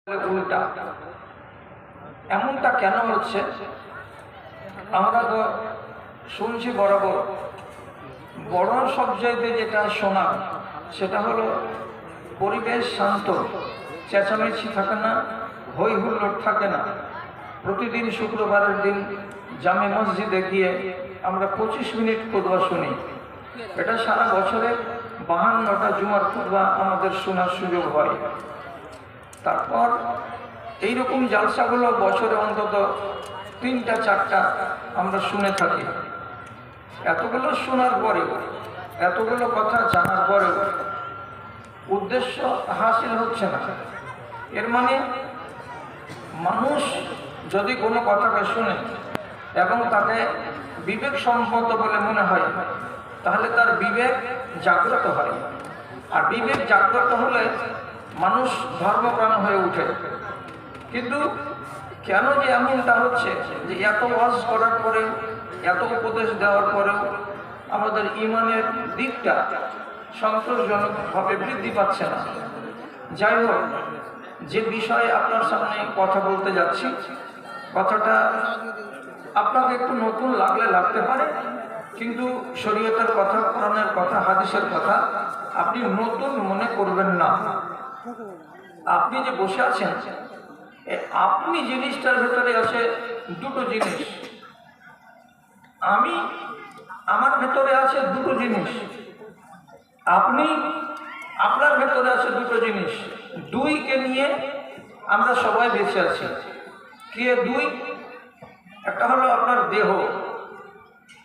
উল্টা এমনটা কেন হচ্ছে? আমরা তো শুনছি বরাবর বড় সবচাইতে যেটা শোনা সেটা হলো পরিবেশ শান্ত, চেঁচামেচি থাকে না, হই হুল্লোড় থাকে না। প্রতিদিন শুক্রবারের দিন জামে মসজিদে গিয়ে আমরা 25 মিনিট খুতবা শুনি। এটা সারা বছরে 52টা জুমার খুতবা আমাদের শোনার সুযোগ হয়। তারপর এইরকম জালসাগুলো বছরে অন্তত 3টা 4টা আমরা শুনে থাকি। এতগুলো শোনার পরেও, এতগুলো কথা জানার পরেও উদ্দেশ্য হাসিল হচ্ছে না। এর মানে মানুষ যদি কোনো কথাকে শুনে এবং তাকে বিবেক সম্মত বলে মনে হয়, তাহলে তার বিবেক জাগ্রত হয়। আর বিবেক জাগ্রত হলে মানুষ ধর্মপ্রাণ হয়ে ওঠে। কিন্তু কেন যে এমনটা হচ্ছে যে এত ওয়াজ করার পরেও, এত উপদেশ দেওয়ার পরেও আমাদের ইমানের দিকটা সন্তোষজনকভাবে বৃদ্ধি পাচ্ছে না? যাই হোক, যে বিষয়ে আপনার সামনে কথা বলতে যাচ্ছি, কথাটা আপনাকে একটু নতুন লাগলে লাগতে পারে, কিন্তু শরীয়তের কথা, কোরআনের কথা, হাদিসের কথা আপনি নতুন মনে করবেন না। আপনি যে বসে আছেন, আপনি জিনিসটার ভেতরে আছে দুটো জিনিস, আমি আমার ভেতরে আছে দুটো জিনিস, আপনি আপনার ভেতরে আছে দুটো জিনিস। দুইকে নিয়ে আমরা সবাই বেঁচে আছি। কে দুই? একটা হলো আপনার দেহ,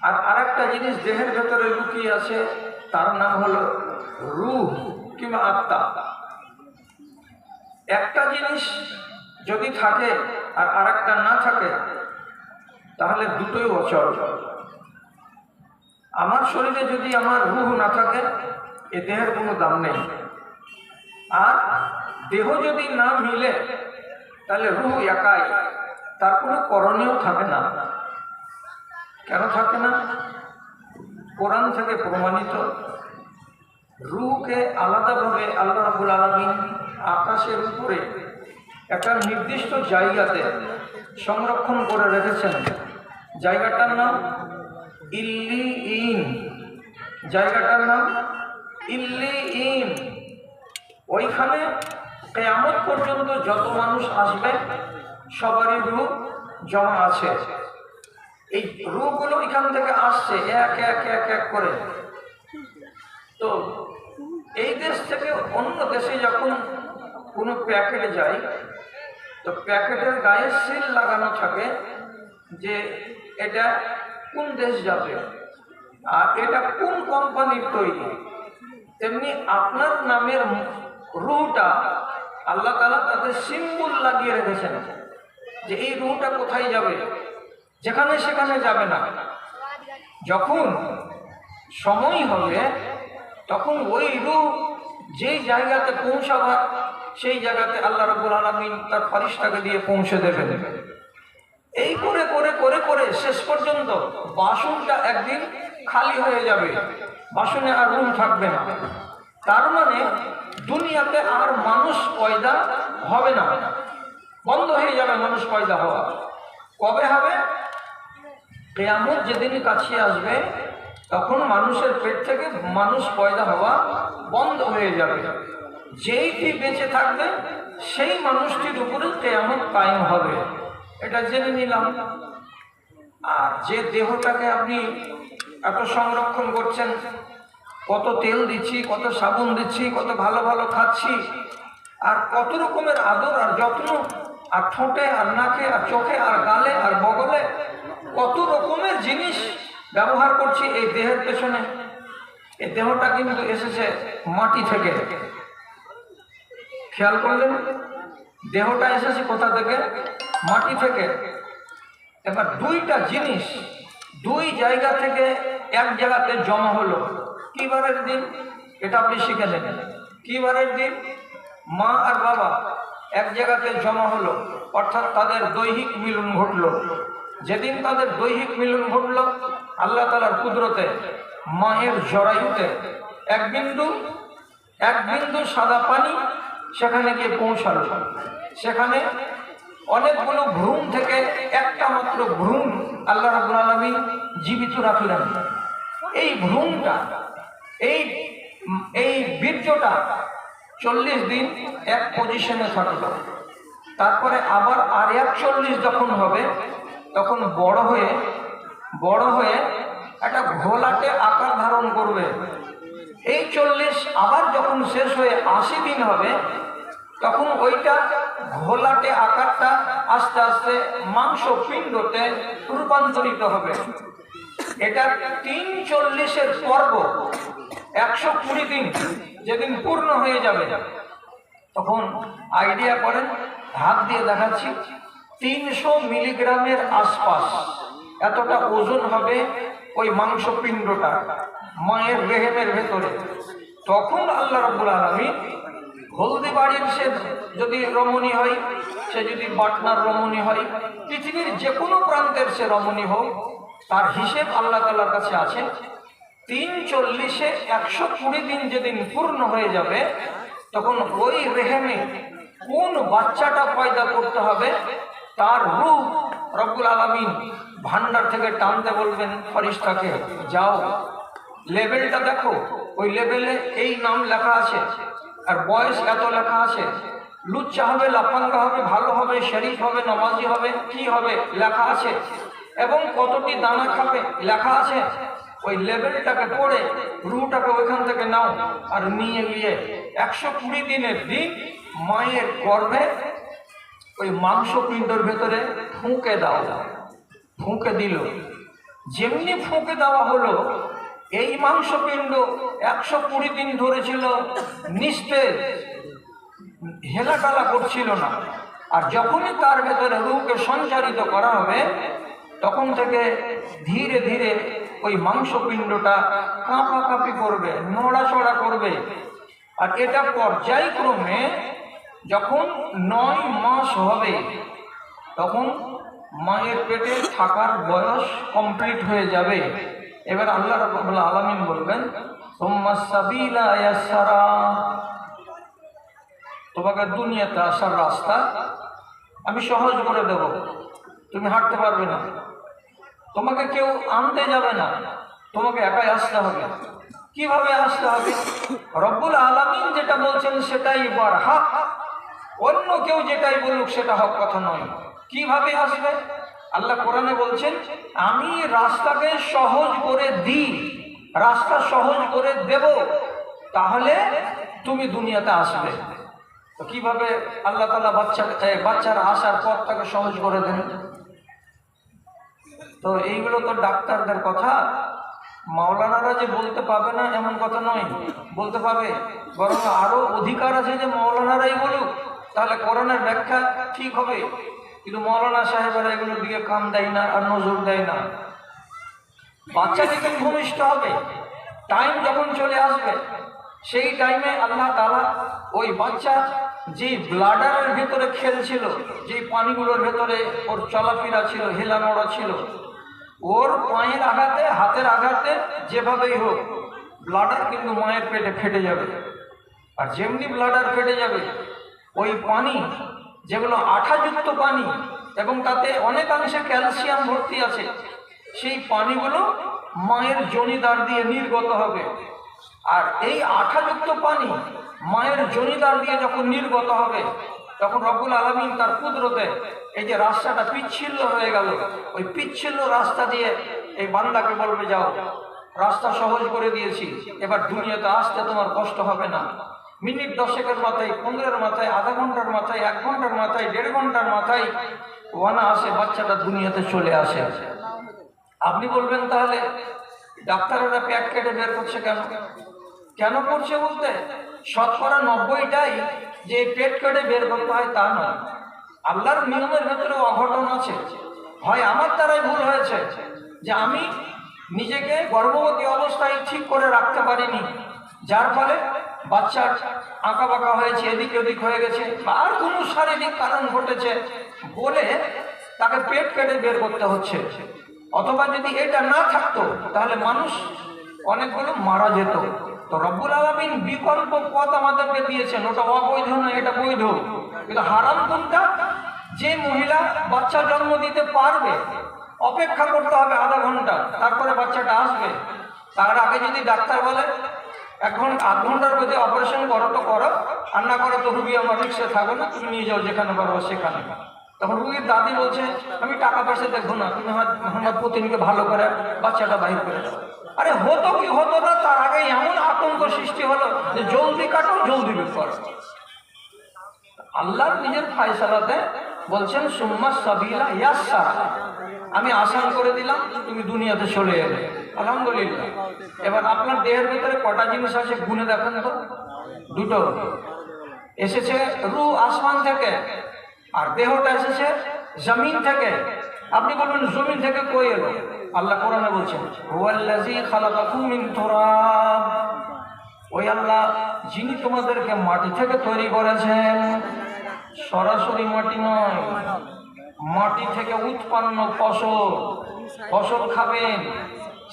আর আরেকটা জিনিস দেহের ভেতরে লুকিয়ে আছে, তার নাম হলো রূহ কিংবা আত্মা। একটা জিনিস যদি থাকে আর আরেকটা না থাকে, তাহলে দুটোই অচল। আমার শরীরে যদি আমার রূহ না থাকে, এ দেহের কোনো দাম নেই। আর দেহ যদি না মিলে, তাহলে রূহ একাই, তার কোনো করণীয় থাকে না। কেন থাকে না? কোরআন থেকে প্রমাণিত। রূহকে আলাদাভাবে আল্লাহ রাব্বুল আলামিন আকাশের উপরে একটা নির্দিষ্ট জায়গাতে সংরক্ষণ করে রেখেছেন। জায়গাটার নাম ইল্লিয়িন। জায়গাটার নাম ইল্লিয়িন। ওইখানে কিয়ামত পর্যন্ত যত মানুষ আসবে সবারই রূহ জমা আছে। এই রূহগুলো এখান থেকে আসছে এক এক এক এক করে। তো এই দেশ থেকে অন্য দেশে যখন কোনো প্যাকেটে যায়, তো প্যাকেটের গায়ে সিল লাগানো থাকে যে এটা কোন দেশ যাবে আর এটা কোন কোম্পানির তৈরি। তেমনি আপনার নামের রূহটা আল্লাহ তাআলা তাদের সিম্বল লাগিয়ে রেখেছেন যে এই রূহটা কোথায় যাবে, যেখানে সেখানে যাবে না। যখন সময় হবে তখন ওই রূহ যেই জায়গাতে পৌঁছাবার, সেই জায়গাতে আল্লাহ রাব্বুল আলামিন তার ফেরেশতাকে দিয়ে পৌঁছে দেবেন। এই করে করে করে করে শেষ পর্যন্ত বাসনটা একদিন খালি হয়ে যাবে, বাসনে আর রূহ থাকবে না। তার মানে দুনিয়াতে আর মানুষ পয়দা হবে না, বন্ধ হয়ে যাবে মানুষ পয়দা হওয়া। কবে হবে? কিয়ামত যেদিন কাছে আসবে, তখন মানুষের পেট থেকে মানুষ পয়দা হওয়া বন্ধ হয়ে যাবে। যেইটি বেঁচে থাকবে সেই মানুষটির উপরে কিয়ামত কায়েম হবে। এটা জেনে নিলাম। আর যে দেহটাকে আপনি এত সংরক্ষণ করছেন, কত তেল দিচ্ছি, কত সাবুন দিচ্ছি, কত ভালো ভালো খাচ্ছি, আর কত রকমের আদর আর যত্ন, আর ঠোঁটে আর নাকে আর চোখে আর গালে আর বগলে কত রকমের জিনিস ব্যবহার করছি এই দেহের পেছনে। এই দেহটা কিন্তু এসেছে মাটি থেকে। খেয়াল করলেন? দেহটা এসেছে কোথা থেকে? মাটি থেকে। এবার দুইটা জিনিস দুই জায়গা থেকে এক জায়গাতে জমা হলো। কি বারের দিন? এটা আপনি শিখে নেবেন। কি বারের দিন? মা আর বাবা এক জায়গাতে জমা হলো, অর্থাৎ তাদের দৈহিক মিলন ঘটলো। যেদিন তাদের দৈহিক মিলন ঘটলো, আল্লাহ তাআলার কুদরতে মায়ের জরায়ুতে এক বিন্দু সাদা পানি সেখানে গিয়ে পৌঁছালো। সেখানে অনেকগুলো ভ্রূণ থেকে একটা মাত্র ভ্রূণ আল্লাহ রাব্বুল আলামিন জীবিত রাখলেন। এই ভ্রূণটা, এই এই বীর্যটা 40 দিন এক পজিশনে থাকলো। তারপরে আবার আর 41 যখন হবে তখন বড় হয়ে একটা ঘোলাটে আকার ধারণ করবে। এই 40 আবার যখন শেষ হয়ে 80 দিন হবে তখন ওইটা ঘোলাটে আকারটা আস্তে আস্তে মাংস পিণ্ডতে রূপান্তরিত হবে। এটা 340-এর পর্ব। 120 দিন যেদিন পূর্ণ হয়ে যাবে তখন আইডিয়া করেন, হাত দিয়ে দেখাচ্ছি, 300 মিলিগ্রামের আশপাশ এতটা ওজন হবে ওই মাংস পিণ্ডটা মায়ের রেহেমের ভেতরে। তখন আল্লাহ রাব্বুল আলামিন হলদি বাড়ির সে যদি রমণী হয়, সে যদি পাটনার রমণী হয়, পৃথিবীর যে কোনো প্রান্তের সে রমণী হোক, তার হিসেব আল্লাহ তাআলার কাছে আছে। 340-এ 120 দিন যেদিন পূর্ণ হয়ে যাবে তখন ওই রেহেমে কোন বাচ্চাটা পয়দা করতে হবে তার রূপ রব্বুল আলামিন ভান্ডার থেকে টানতে বলবেন ফেরেশতাকে, যাও লেভেলটা দেখো, ওই লেভেলে এই নাম লেখা আছে আর বয়স এত লেখা আছে, লুচ্চা হবে, লাফাঙ্গা হবে, ভালো হবে, শরীফ হবে, নামাজি হবে, কি হবে লেখা আছে, এবং কতটি দানা খাবে লেখা আছে। ওই লেভেলটাকে পড়ে রুটাকে ওইখান থেকে নাও আর নিয়ে গিয়ে 120 দিনের দিন মায়ের গর্ভে ওই মাংসপিণ্ডর ভেতরে ফুঁকে দাও। ফুঁকে দিল, যেমনি ফুঁকে দেওয়া হলো এই মাংসপিণ্ড 120 দিন ধরে ছিল নিস্তেজ, হেলাটালা করছিল না। আর যখনই তার ভেতরে রূহকে সঞ্চারিত করা হবে তখন থেকে ধীরে ধীরে ওই মাংসপিণ্ডটা কাঁপাকাঁপি করবে, নড়াচড়া করবে। আর এটা পর্যায়ক্রমে যখন 9 মাস হবে তখন মায়ের পেটে থাকার বয়স কমপ্লিট হয়ে যাবে। এবার আল্লাহ রাব্বুল আলামিন বলবেন, সুম্মাস সাবিলা ইয়াসসারা, তোমাকে দুনিয়াতে আসার রাস্তা আমি সহজ করে দেব, তুমি হাঁটতে পারবে না, তোমাকে কেউ আনতে যাবে না, তোমাকে একাই আসতে হবে। কিভাবে আসতে হবে? রব্বুল আলামিন যেটা বলছেন সেটাই হক, অন্য কেউ যেটাই বলুক সেটা হক কথা নয়। কিভাবে আসবে? আল্লাহ কোরআনে বলছেন, আমি রাস্তাকে সহজ করে দিই, রাস্তা সহজ করে দেব, তাহলে তুমি দুনিয়াতে আসবে। তো কিভাবে আল্লাহ তাআলা বাচ্চার আসার পথটাকে সহজ করে দেন? তো এইগুলো তো ডাক্তারদের কথা, মাওলানারা যে বলতে পাবে না এমন কথা নয়, বলতে পাবে, বরং আরো অধিকার আছে যে মাওলানারাই বলুক, তাহলে কোরআনের ব্যাখ্যা ঠিক হবে। কিন্তু মাওলানা সাহেবেরা এগুলোর দিকে কান দেয় না আর নজর দেয় না। বাচ্চা যখন ভূমিষ্ঠ হবে, টাইম যখন চলে আসবে, সেই টাইমে আল্লাহ তাআলা ওই বাচ্চা যে ব্লাডারের ভেতরে খেলছিল, যে পানিগুলোর ভেতরে ওর চলাফেরা ছিল, হেলানোড়া ছিল, ওর পায়ের আঘাতে, হাতের আঘাতে, যেভাবেই হোক ব্লাডার কিন্তু মায়ের পেটে ফেটে যাবে। আর যেমনি ব্লাডার ফেটে যাবে, ওই পানি যেগুলো আঠাযুক্ত পানি এবং তাতে অনেকাংশে ক্যালসিয়াম ভর্তি আছে, সেই পানিগুলো মায়ের যোনিদ্বার দিয়ে নির্গত হবে। আর এই আঠাযুক্ত পানি মায়ের যোনিদ্বার দিয়ে যখন নির্গত হবে তখন রব্বুল আলামিন তার কুদরতে এই যে রাস্তাটা পিচ্ছিল হয়ে গেল, ওই পিচ্ছিল রাস্তা দিয়ে এই বান্দাকে বলবে, যাও, রাস্তা সহজ করে দিয়েছি, এবার দুনিয়াতে আসতে তোমার কষ্ট হবে না। মিনিট 10-এর মাথায়, 15-এর মাথায়, আধা ঘন্টার মাথায়, 1 ঘন্টার মাথায়, 1.5 ঘন্টার মাথায় ওয়ানা আসে, বাচ্চাটা দুনিয়াতে চলে আসে। আপনি বলবেন, তাহলে ডাক্তারেরা পেট কেটে বের করছে কেন? কেন করছে বলতে, 90%টাই যে পেট কেটে বের করতে হয় তা নয়। আল্লাহর নিয়মের ভেতরে অঘটন আছে। হয় আমার দ্বারাই ভুল হয়েছে যে আমি নিজেকে গর্ভবতী অবস্থায় ঠিক করে রাখতে পারিনি, যার ফলে বাচ্চা আঁকা বাঁকা হয়েছে, এদিক ওদিক হয়ে গেছে, আর কোনো শারীরিক কারণ ঘটেছে বলে তাকে পেট কেটে বের করতে হচ্ছে। অথবা যদি এটা না থাকতো তাহলে মানুষ অনেকগুলো মারা যেত। তো রব্বুল আলামিন বিকল্প পথ আমাদেরকে দিয়েছেন, ওটা অবৈধ না, এটা বৈধ। কিন্তু হারাম কোনটা? যে মহিলা বাচ্চা জন্ম দিতে পারবে, অপেক্ষা করতে হবে আধা ঘন্টা, তারপরে বাচ্চাটা আসবে। তার আগে যদি ডাক্তার বলে 1 ঘন্টার মধ্যে অপারেশন করো তো করো, আর না করো তো রুগী আমার রিক্সে থাকো না, তুমি নিয়ে যাও যেখানে পারো সেখানে। তখন রুগীর দাদি বলছে আমি টাকা পয়সা দেখবো না, তুমি আমার প্রতিনিকে ভালো করে বাচ্চাটা বাহির করে দাও। আরে হতো কি হতো না, তার আগে এমন আতঙ্ক সৃষ্টি হলো যে জলদি কাটো জলদি বের করো। আল্লাহ নিজের ফায়সালাতে বলছেন সুম্মা সাবিলা ইয়াসসারা, আমি আসান করে দিলাম, তুমি দুনিয়াতে চলে এলে। আলহামদুলিল্লাহ। এবার আপনার দেহের ভিতরে কটা জিনিস আছে গুনে দেখেন তো। দুটো এসেছে রূহ আসমান থেকে, আর দেহটা এসেছে জমিন থেকে। আপনি বলবেন জমিন থেকে কই এলো? আল্লাহ কোরআনে বলছেন হুয়াল্লাযী খালাকাকুম মিন তুরাব, ওই আল্লাহ যিনি তোমাদেরকে মাটি থেকে তৈরি করেছেন। সরাসরি মাটি নয়, মাটি থেকে উৎপন্ন ফসল। ফসল খাবেন,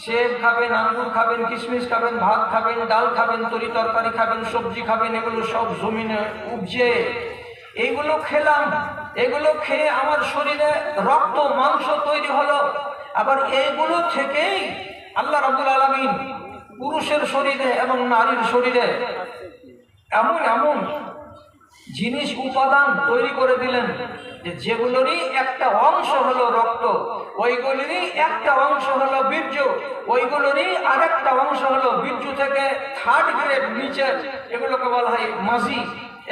সেব খাবেন, আঙ্গুর খাবেন, কিশমিশ খাবেন, ভাত খাবেন, ডাল খাবেন, তরি তরকারি খাবেন, সবজি খাবেন, এগুলো সব জমিনে উপজে। এইগুলো খেলাম, এগুলো খেয়ে আমার শরীরে রক্ত মাংস তৈরি হলো। আবার এইগুলো থেকেই আল্লাহ রাব্বুল আলামিন পুরুষের শরীরে এবং নারীর শরীরে এমন এমন জিনিস উপাদান তৈরি করে দিলেন যে যেগুলোরই একটা অংশ হলো রক্ত, ওইগুলোরই একটা অংশ হলো বীর্য, ওইগুলোরই আরেকটা অংশ হলো বীর্য থেকে 3rd গ্রেড নিচে, এগুলোকে বলা হয় মাঝি।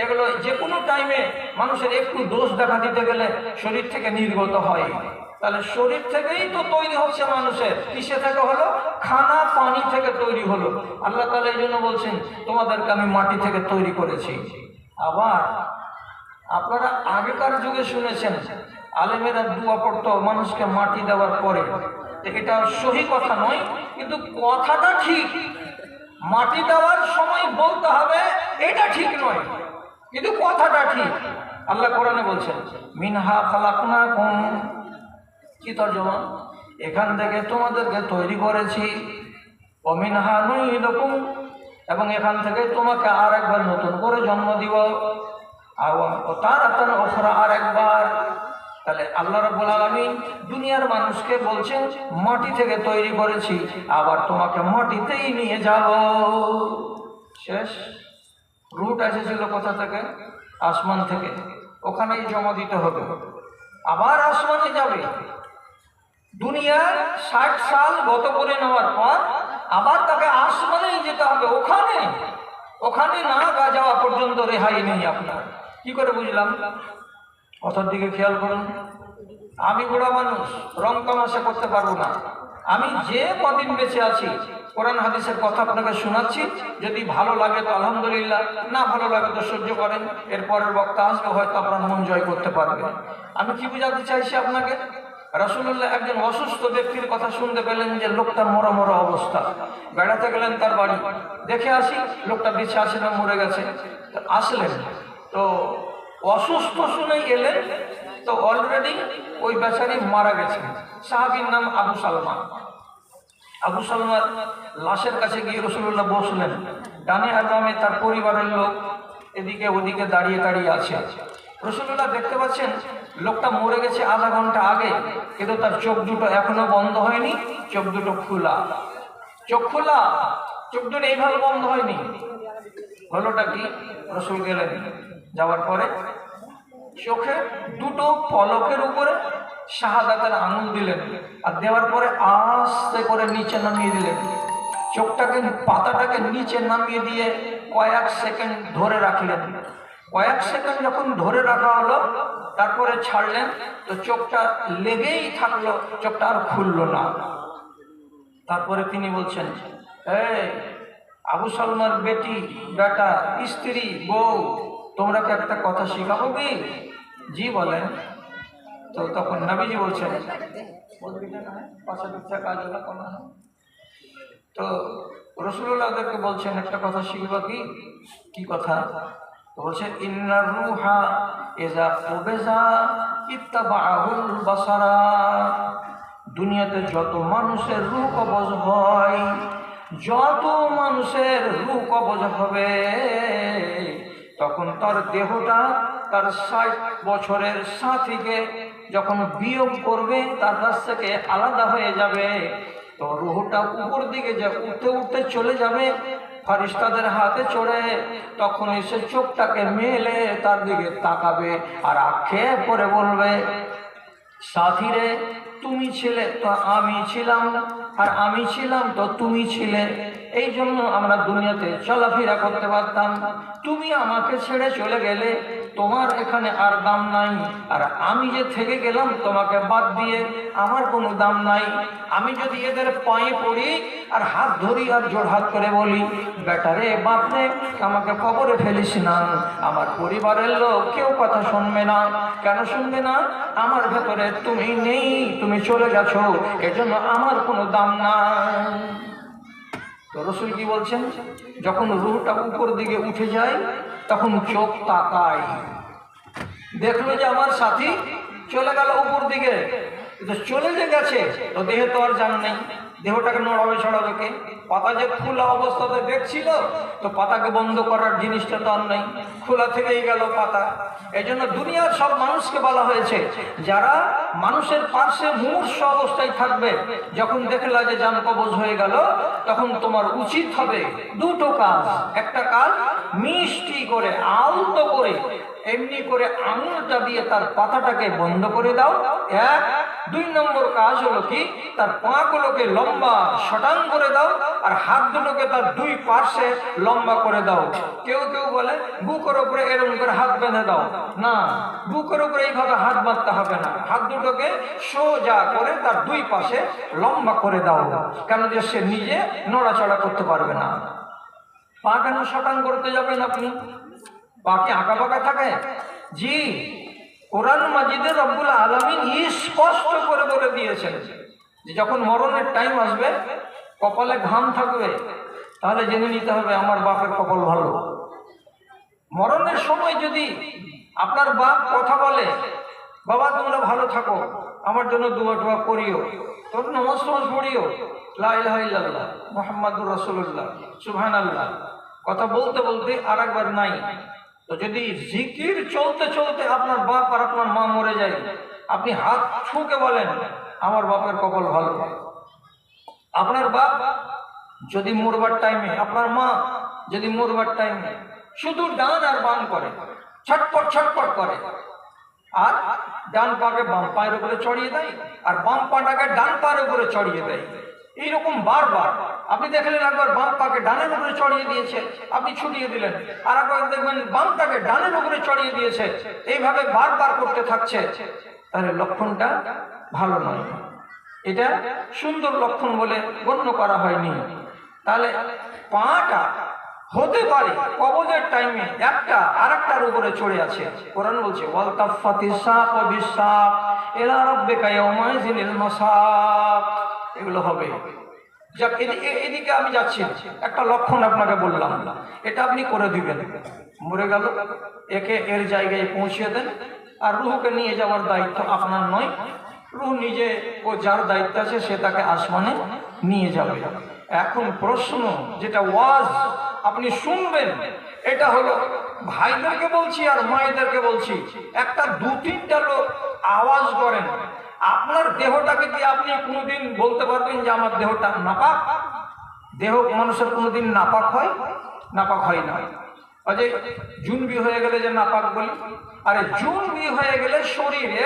এগুলো যে কোনো টাইমে মানুষের একটু দোষ দেখা দিতে গেলে শরীর থেকে নির্গত হয়। তাহলে শরীর থেকেই তো তৈরি হচ্ছে মানুষের, কিসে থেকে হলো? খানা পানি থেকে তৈরি হলো। আল্লাহ তাআলা এই জন্য বলছেন তোমাদেরকে আমি মাটি থেকে তৈরি করেছি। আবার আপনারা আগেকার যুগে শুনেছেন আলেমেরা দুয়া পড়তো মানুষকে মাটি দেওয়ার পরে, এটা সহি কথা নয়, কিন্তু কথাটা ঠিক। মাটি দেওয়ার সময় বলতে হবে এটা ঠিক নয়, কিন্তু কথাটা ঠিক। আল্লাহ কোরআনে বলছেন মিনহা খালাকনাকুম, কি তর্জমা? এখান থেকে তোমাদেরকে তৈরি করেছি। ও মিনহা নুইদুকুম, এবং এখান থেকে তোমাকে আর একবার নতুন করে জন্ম দিব। তারাতান উখরা, আর একবার। তাহলে আল্লাহ রাব্বুল আলামিন দুনিয়ার মানুষকে বলছেন মাটি থেকে তৈরি করেছি, আবার তোমাকে মাটিতেই নিয়ে যাব। শেষ। রুট এসেছিল কোথা থেকে? আসমান থেকে, ওখানেই জমা দিতে হবে। আবার আসমানে যাবে। দুনিয়ার 60 সাল গত করে নেওয়ার পর আবার তাকে আসমানেই যেতে হবে। ওখানে না যাওয়া পর্যন্ত রেহাই নেই আপনার। কি করে বুঝলাম? কথার দিকে খেয়াল করুন। আমি বুড়া মানুষ, রং তামাশা করতে পারবো না। আমি যে কদিন বেঁচে আছি কোরআন হাদিসের কথা আপনাকে শোনাচ্ছি। যদি ভালো লাগে তো আলহামদুলিল্লাহ, না ভালো লাগে তো সহ্য করেন। এরপরের বক্তা আসবে, হয়তো আপনার মন জয় করতে পারবেন। আমি কি বুঝাতে চাইছি আপনাকে? রাসূলুল্লাহ একজন অসুস্থ ব্যক্তির কথা শুনতে পেলেন যে লোকটা মরা মরা অবস্থা। বেড়াতে গেলেন তার বাড়ি, দেখে আসি লোকটা বেঁচে আসে না মরে গেছে। আসলেন তো অসুস্থ শুনে এলেন, তো অলরেডি ওই বেচারি মারা গেছে। সাহাবীর নাম আবু সালমা। আবু সালমার লাশের কাছে গিয়ে রাসূলুল্লাহ বসলেন। ডানে আর বামে তার পরিবারের লোক এদিকে ওদিকে দাঁড়িয়ে দাঁড়িয়ে আছে। রাসূলুল্লাহ দেখতে পাচ্ছেন লোকটা মরে গেছে আধা ঘন্টা আগে, কিন্তু তার চোখ দুটো এখনো বন্ধ হয়নি। চোখ দুটো খোলা, চোখ খোলা, চোখ দুটো এইভাবে বন্ধ হয়নি। হলোটা কি? রাসূল গেলেন, যাওয়ার পরে চোখে দুটো পলকের উপরে শাহাদাতের আঙুল দিলেন, আর দেওয়ার পরে আস্তে করে নিচে নামিয়ে দিলেন। চোখটাকে, পাতাটাকে নিচে নামিয়ে দিয়ে কয়েক সেকেন্ড ধরে রাখলেন। কয়েক সেকেন্ড যখন ধরে রাখা হলো, তারপরে ছাড়লেন, তো চোখটা লেগেই থাকলো, চোখটা আর খুললো না। তারপরে তিনি বলছেন, এই আবু সালমার বেটি, বেটা, স্ত্রী, বউ, তোমরা কি একটা কথা শিখাবো কি? জি বলেন। তো তখন নবীজি বলছেন, তো রাসূলুল্লাহ ওদেরকে বলছেন একটা কথা শিখবো কি? কি কথা? তো বলছেন ইন্নার রূহা ইযা কুবিজা ইত্তাবাহুল বাসারা। দুনিয়াতে যত মানুষের রূহ কবজ হয়, যত মানুষের রূহ কবজ হবে তখন তার দেহটা তার 60 বছরের সাথীকে যখন বিয়োগ করবে, তার কাছ থেকে আলাদা হয়ে যাবে, তো রূহটা উপর দিকে যে উঠতে উঠতে চলে যাবে ফারিস্তাদের হাতে চড়ে, তখন এসে চোখটাকে মেলে তার দিকে তাকাবে আর আক্ষেপ করে বলবে, সাথীরে তুমি ছিলে তো আমি ছিলাম, আর আমি ছিলাম তো তুমি ছিলে, এই জন্য আমরা দুনিয়াতে চলাফেরা করতে পারতাম। তুমি আমাকে ছেড়ে চলে গেলে, তোমার এখানে আর দাম নাই, আর আমি যে থেকে গেলাম তোমাকে বাদ দিয়ে, আমার কোনো দাম নাই। আমি যদি এদের পায়ে পড়ি আর হাত ধরি আর জোড় হাত করে বলি, বেটারে বাপরে আমাকে কবরে ফেলিস না, আমার পরিবারের লোক কেউ কথা শুনবে না। কেন শুনবে না? আমার ভেতরে তুমি নেই, তুমি চলে গেছো, এজন্য আমার কোনো দাম নাই। তো রসুল কি বলছেন? যখন রূহটা উপর দিকে উঠে যায় তখন চোখ তাকায়, দেখলো যে আমার সাথী চলে গেল উপর দিকে, চলে যে গেছে তো দেহে তো আর জান নেই, দেহটাকে নড়াবে ছড়াবে কে? পাতা যে খোলা অবস্থাতে দেখছিল, তো পাতাকে বন্ধ করার জিনিসটা তো আর নেই, খোলা থেকেই গেল পাতা। এই জন্য দুনিয়ার সব মানুষকে বলা হয়েছে, যারা মানুষের পার্শ্বে মুমূর্ষু অবস্থায় থাকবে, যখন দেখলা যে জান কবজ হয়ে গেল, তখন তোমার উচিত হবে দুটো কাজ। একটা কাজ, মিষ্টি করে আলতো করে এমনি করে আঙুলটা দিয়ে তার পাতাটাকে বন্ধ করে দাও, এক। 2 নম্বর কাজ হলো কি, তার পাগুলোকে লম্বা শটাং করে দাও, আর হাত দুটোকে তার 2 পাশে লম্বা করে দাও। কেউ কেউ বলে বুকের উপরে এরকম করে হাত বেঁধে দাও, না, বুকের উপরে এইভাবে হাত বাঁধতে হবে না, হাত দুটোকে সোজা করে তার 2 পাশে লম্বা করে দাও, কেন যে সে নিজে নড়াচড়া করতে পারবে না। পা কেন শটাং করতে যাবেন আপনি? পা কি আঁকা বাঁকা থাকে? জি, কোরআন মাজিদে রব্বুল আলামিন স্পষ্ট করে বলে দিয়েছেন যে যখন মরণের টাইম আসবে, কপালে ঘাম থাকবে, তাহলে জেনে নিতে হবে আমার বাপের কপাল ভালো। মরণের সময় যদি আপনার বাপ কথা বলে, বাবা তোমরা ভালো থাকো, আমার জন্য দোয়া টোয়া করিও, তোর নামাজ টামাজ পড়িও, লা ইলাহা ইল্লাল্লাহ মুহাম্মাদুর রাসূলুল্লাহ সুবহানাল্লাহ, কথা বলতে বলতে আর একবার নাই, তো যদি জিকির চলতে চলতে আপনার বাপ আর আপনার মা মরে যায়, আপনি হাত ছুঁকে বলেন আমার বাপের কপাল ভালো। আপনার বাপ যদি মরবার টাইমে, আপনার মা যদি মরবার টাইমে শুধু ডান আর বাম করে, ছটপট ছটপট করে, আর ডান পাকে বাম পায়ের উপরে চড়িয়ে দেয়, আর বাম পাটাকে ডান পায়ের উপরে চড়িয়ে দেয়, এইরকম বারবার। আপনি দেখলেন একবার বাম পাকে ডানের উপরে চড়িয়ে দিয়েছে, আপনি ছুটিয়ে দিলেন, আর একবার দেখবেন বামটাকে ডানের উপরে চড়িয়ে দিয়েছে, এইভাবে বারবার করতে থাকছে, তাহলে লক্ষণটা ভালো নয়, এটা সুন্দর লক্ষণ বলে গণ্য করা হয়নি। তাহলে পাটা হতে পারে কবজের টাইমে একটা আরেকটার উপরে চড়ে আছে। কোরআন বলছে ওয়াল তাফাতিস সাকু বিসাক ইলা রাব্বিকা ইয়াউমাইযিনিল মাসাক, এগুলো হবে। যাক, এদিকে আমি যাচ্ছি, একটা লক্ষণ আপনাকে বললাম, এটা আপনি করে দিবেন। মরে গেল, একে এর জায়গায় পৌঁছে দেন, আর রূহকে নিয়ে যাওয়ার দায়িত্ব আপনার নয়, রূহ নিজে ও যার দায়িত্ব আছে সে তাকে আসমানে নিয়ে যাবে। এখন প্রশ্ন যেটা ওয়াজ আপনি শুনবেন, এটা হলো ভাইদেরকে বলছি আর মায়েদেরকে বলছি, একটা 2-3টা লোক আওয়াজ করেন, আপনার দেহটাকে কি আপনি কোনোদিন বলতে পারবেন যে আমার দেহটা নাপাক? দেহ মানুষের কোনোদিন নাপাক হয়? নাপাক হয় না। যে জুনবি হয়ে গেলে যে নাপাক বলি, আরে জুনবি হয়ে গেলে শরীরে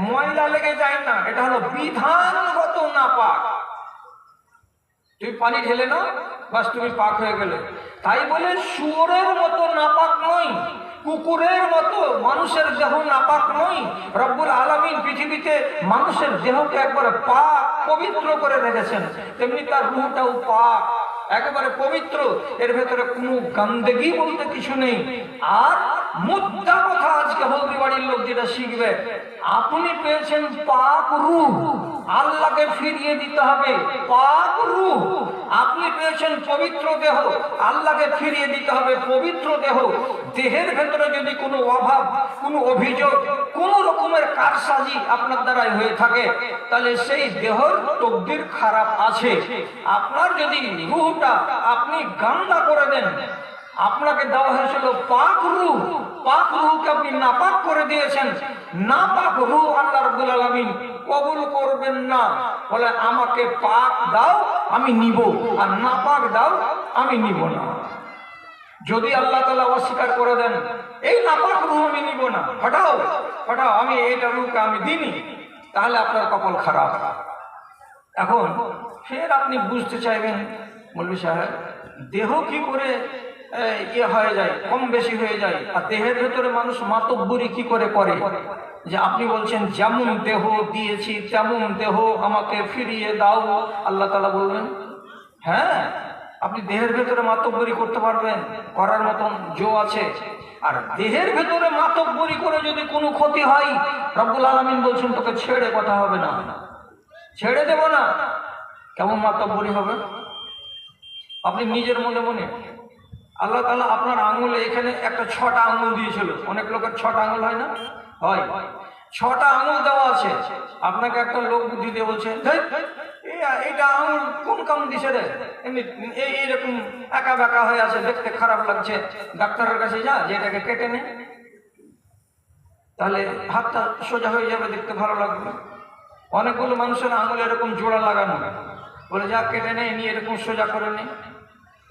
ময়লা লেগে যায় না, এটা হলো বিধানগত নাপাক। তুমি পানি ঢেলে না, বাস তুমি পাক হয়ে গেলে। তাই বলে শুয়োরের মতো নাপাক নয়, কুকুরের মতো মানুষের দেহ নাপাক নয়। রব্বুল আলামিন পৃথিবীতে মানুষের দেহকে একবারে পাক পবিত্র করে রেখেছেন, তেমনি তার রূহটাও পাক, একেবারে পবিত্র, এর ভেতরে কোনো গন্দেগি বলতে কিছু নেই। আর মুদ্রা কথা আজকে হলদি বাড়ির লোক যেটা শিখবে, আপনি পেয়েছেন পাক রূহ, আল্লাহকে ফিরিয়ে দিতে হবে পাক রূহ। আপনি পেয়েছেন পবিত্র দেহ, আল্লাহকে ফিরিয়ে দিতে হবে পবিত্র দেহ। দেহের ভেতরে যদি কোনো অভাব, কোনো অভিযোগ, কোনো রকমের কাজ কারসাজি আপনার দ্বারাই হয়ে থাকে, তাহলে সেই দেহর তকদির খারাপ আছে। আপনার যদি রূহটা আপনি গান্দা করে দেন, আপনাকে দেওয়া হয়েছিল পাক রূহ, পাক রূহকে আপনি নাপাক করে দিয়েছেন, নাপাক রূহ আল্লাহ রাব্বুল আলামিন কবুল করবেন না। বলে আমাকে পাক দাও আমি নিব, আর নাপাক দাও আমি নিব না। যদি আল্লাহ তাআলা অস্বীকার করে দেন এই নাপাক রূহ আমি নিব না, হটাও হটাও, আমি এইটা রূহকে আমি দিইনি, তাহলে আপনার কপাল খারাপ। এখন ফের আপনি বুঝতে চাইবেন মৌলভী সাহেব, দেহ কি করে ইয়ে হয়ে যায়, কম বেশি হয়ে যায়, আর দেহের ভেতরে মানুষ মাতব্বরি কি করে করে? যে আপনি বলছেন যেমন দেহ দিয়েছি তেমন দেহ আমাকে ফিরিয়ে দাও, আল্লাহ তাআলা বলবেন হ্যাঁ আপনি দেহের ভেতরে মাতব্বরি করতে পারবেন, করার মতন জো আছে। আর দেহের ভেতরে মাতব্বরি করে যদি কোনো ক্ষতি হয়, রব্বুল আলামিন বলছেন তোকে ছেড়ে কথা হবে না, ছেড়ে দেব না। কেমন মাতব্বরি হবে? আপনি নিজের মনে মনে, আল্লাহ তাআলা আপনার আঙুলে এখানে একটা 6টা আঙুল দিয়েছিল, অনেক লোকের 6টা আঙুল হয় না, হয় 6টা আঙুল দেওয়া আছে। আপনাকে একটা লোক বুদ্ধি দিয়ে বলছে এইটা আঙুল কোন কাম দিছে রে, এমনি এইরকম একা বেঁকা হয়ে আছে, দেখতে খারাপ লাগছে, ডাক্তারের কাছে যা, যে এটাকে কেটে নে, তাহলে হাতটা সোজা হয়ে যাবে, দেখতে ভালো লাগবে। অনেকগুলো মানুষের আঙুল এরকম জোড়া লাগানো, বলে যা কেটে নে, নিয়ে এরকম সোজা করে নে।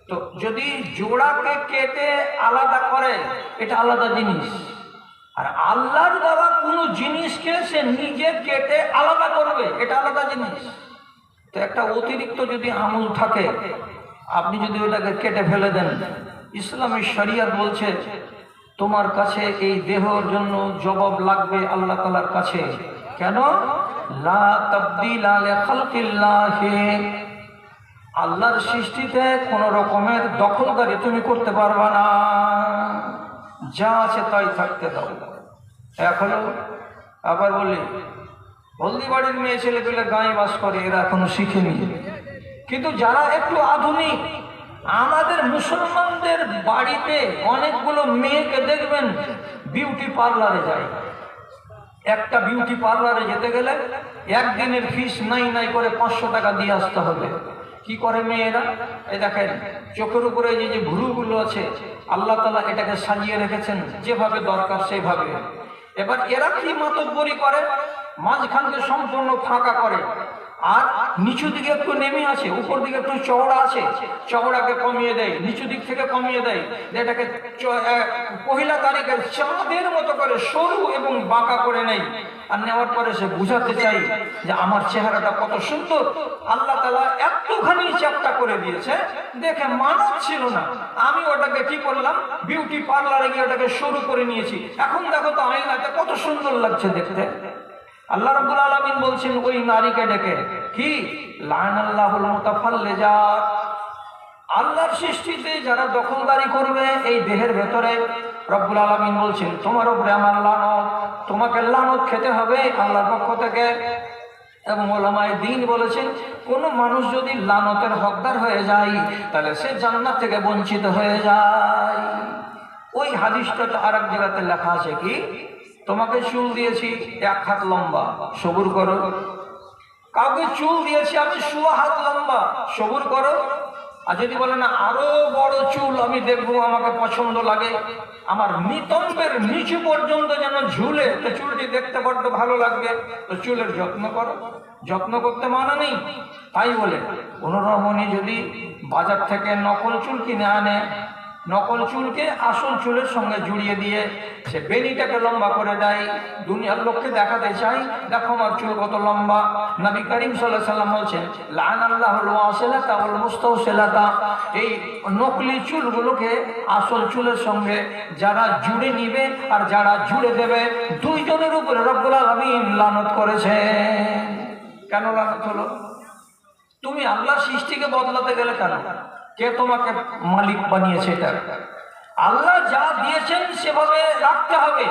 তো যদি জোড়াকে কেটে আলাদা করে এটা আলাদা জিনিস, আর আল্লাহর দ্বারা কোনো জিনিসকে সে নিজে কেটে আলাদা করবে এটা আলাদা জিনিস। তো একটা অতিরিক্ত যদি আঙুল থাকে, আপনি যদি ওটাকে কেটে ফেলে দেন, ইসলামী শরিয়ত বলছে তোমার কাছে এই দেহর জন্য জবাব লাগবে আল্লাহ তাআলার কাছে। কেন? লা তাবদীলা লিখালকিল্লাহি, আল্লাহর সৃষ্টিতে কোন রকমের দখলদারি তুমি করতে পারবা না, যা আছে তাই থাকতে দাও। এখনো আবার বলি, হলদি বাড়ির মেয়ে ছেলেগুলো গাঁয়ে বাস করে, এরা এখনো শিখেনি। কিন্তু যারা একটু আধুনিক, আমাদের মুসলমানদের বাড়িতে অনেকগুলো মেয়েকে দেখবেন বিউটি পার্লারে যায়। একটা বিউটি পার্লারে যেতে গেলে একদিনের ফিস নাই করে 500 টাকা দিয়ে আসতে হবে। কি করে মেয়েরা? এই দেখেন চোখের উপরে যে ভুরুগুলো আছে, আল্লাহ তাআলা এটাকে সাজিয়ে রেখেছেন যেভাবে দরকার সেভাবে। এবার এরা কি মাতব্বরি করে, মাঝখানকে সম্পূর্ণ ফাঁকা করে, আর নিচু দিকে একটু নেমে আছে, উপর দিকে একটু চওড়া আছে, চওড়াকে কমিয়ে দেয়, নিচু দিক থেকে কমিয়ে দেয়, এটাকে পহিলা তারিখের চাঁদের মতো করে সরু এবং বাঁকা করে নেয়। আর নেওয়ার পরে সে বুঝাতে চাই যে আমার চেহারাটা কত সুন্দর, আল্লাহ তাআলা একটুখানি চ্যাপ্টা করে দিয়েছে, দেখে মানাত ছিল না, আমি ওটাকে কি করলাম, বিউটি পার্লারে গিয়ে ওটাকে সরু করে নিয়েছি, এখন দেখো তো আয়নাতে কত সুন্দর লাগছে দেখতে। আল্লাহ রাব্বুল আলামিন বলছেন ওই নারীকে ডেকে, কি লানাল্লাহুল মুতাফাল্লিজাত, আল্লাহর সৃষ্টিতে যারা দখলদারি করবে এই দেহের ভেতরে, রব্বুল আলামিন বলছেন তোমার উপরে আমার লানত, তোমাকে লানত খেতে হবে আল্লাহর পক্ষ থেকে। এবং উলামায়ে দ্বীন বলেছেন কোন মানুষ যদি লানতের হকদার হয়ে যায় তাহলে সে জান্নাত থেকে বঞ্চিত হয়ে যায়। ওই হাদিসটা তো আরেক জায়গাতে লেখা আছে, কি তোমাকে চুল দিয়েছি 1 হাত লম্বা, সবুর করো। কাউকে চুল দিয়েছি আমি 1.25 হাত লম্বা, সবুর করো। আর যদি বলে না আরো বড় চুল আমি দেখবো, আমাকে পছন্দ লাগে, আমার নিতম্বের নিচু পর্যন্ত যেন ঝুলে, তো চুলটি দেখতে বড্ড ভালো লাগবে, তো চুলের যত্ন করো। যত্ন করতে মানা নেই। তাই বলে কোনো রমণী যদি বাজার থেকে নকল চুল কিনে আনে, নকল চুলকে আসল চুলের সঙ্গে জুড়িয়ে দিয়ে সে বেনিটাকে লম্বা করে দেয়, দুনিয়ার লোককে দেখাতে চাই দেখো আমার চুল কত লম্বা। নবী করিম সাল্লাল্লাহু আলাইহি সাল্লাম বলছেন লানাল্লাহুল ওয়াসিলাতা ওয়াল মুস্তাওসিলাতা, এই নকলি চুলগুলোকে আসল চুলের সঙ্গে যারা জুড়ে নিবে আর যারা জুড়ে দেবে, দুইজনের উপরে রব্বুল আলামিন লানত করেছেন। কেন লানত হলো? তুমি আল্লাহর সৃষ্টিকে বদলাতে গেলে কেন? কে তোমাকে মালিক বানিয়েছে? এটা আল্লাহ যা দিয়েছেন সেভাবে রাখতে হবে।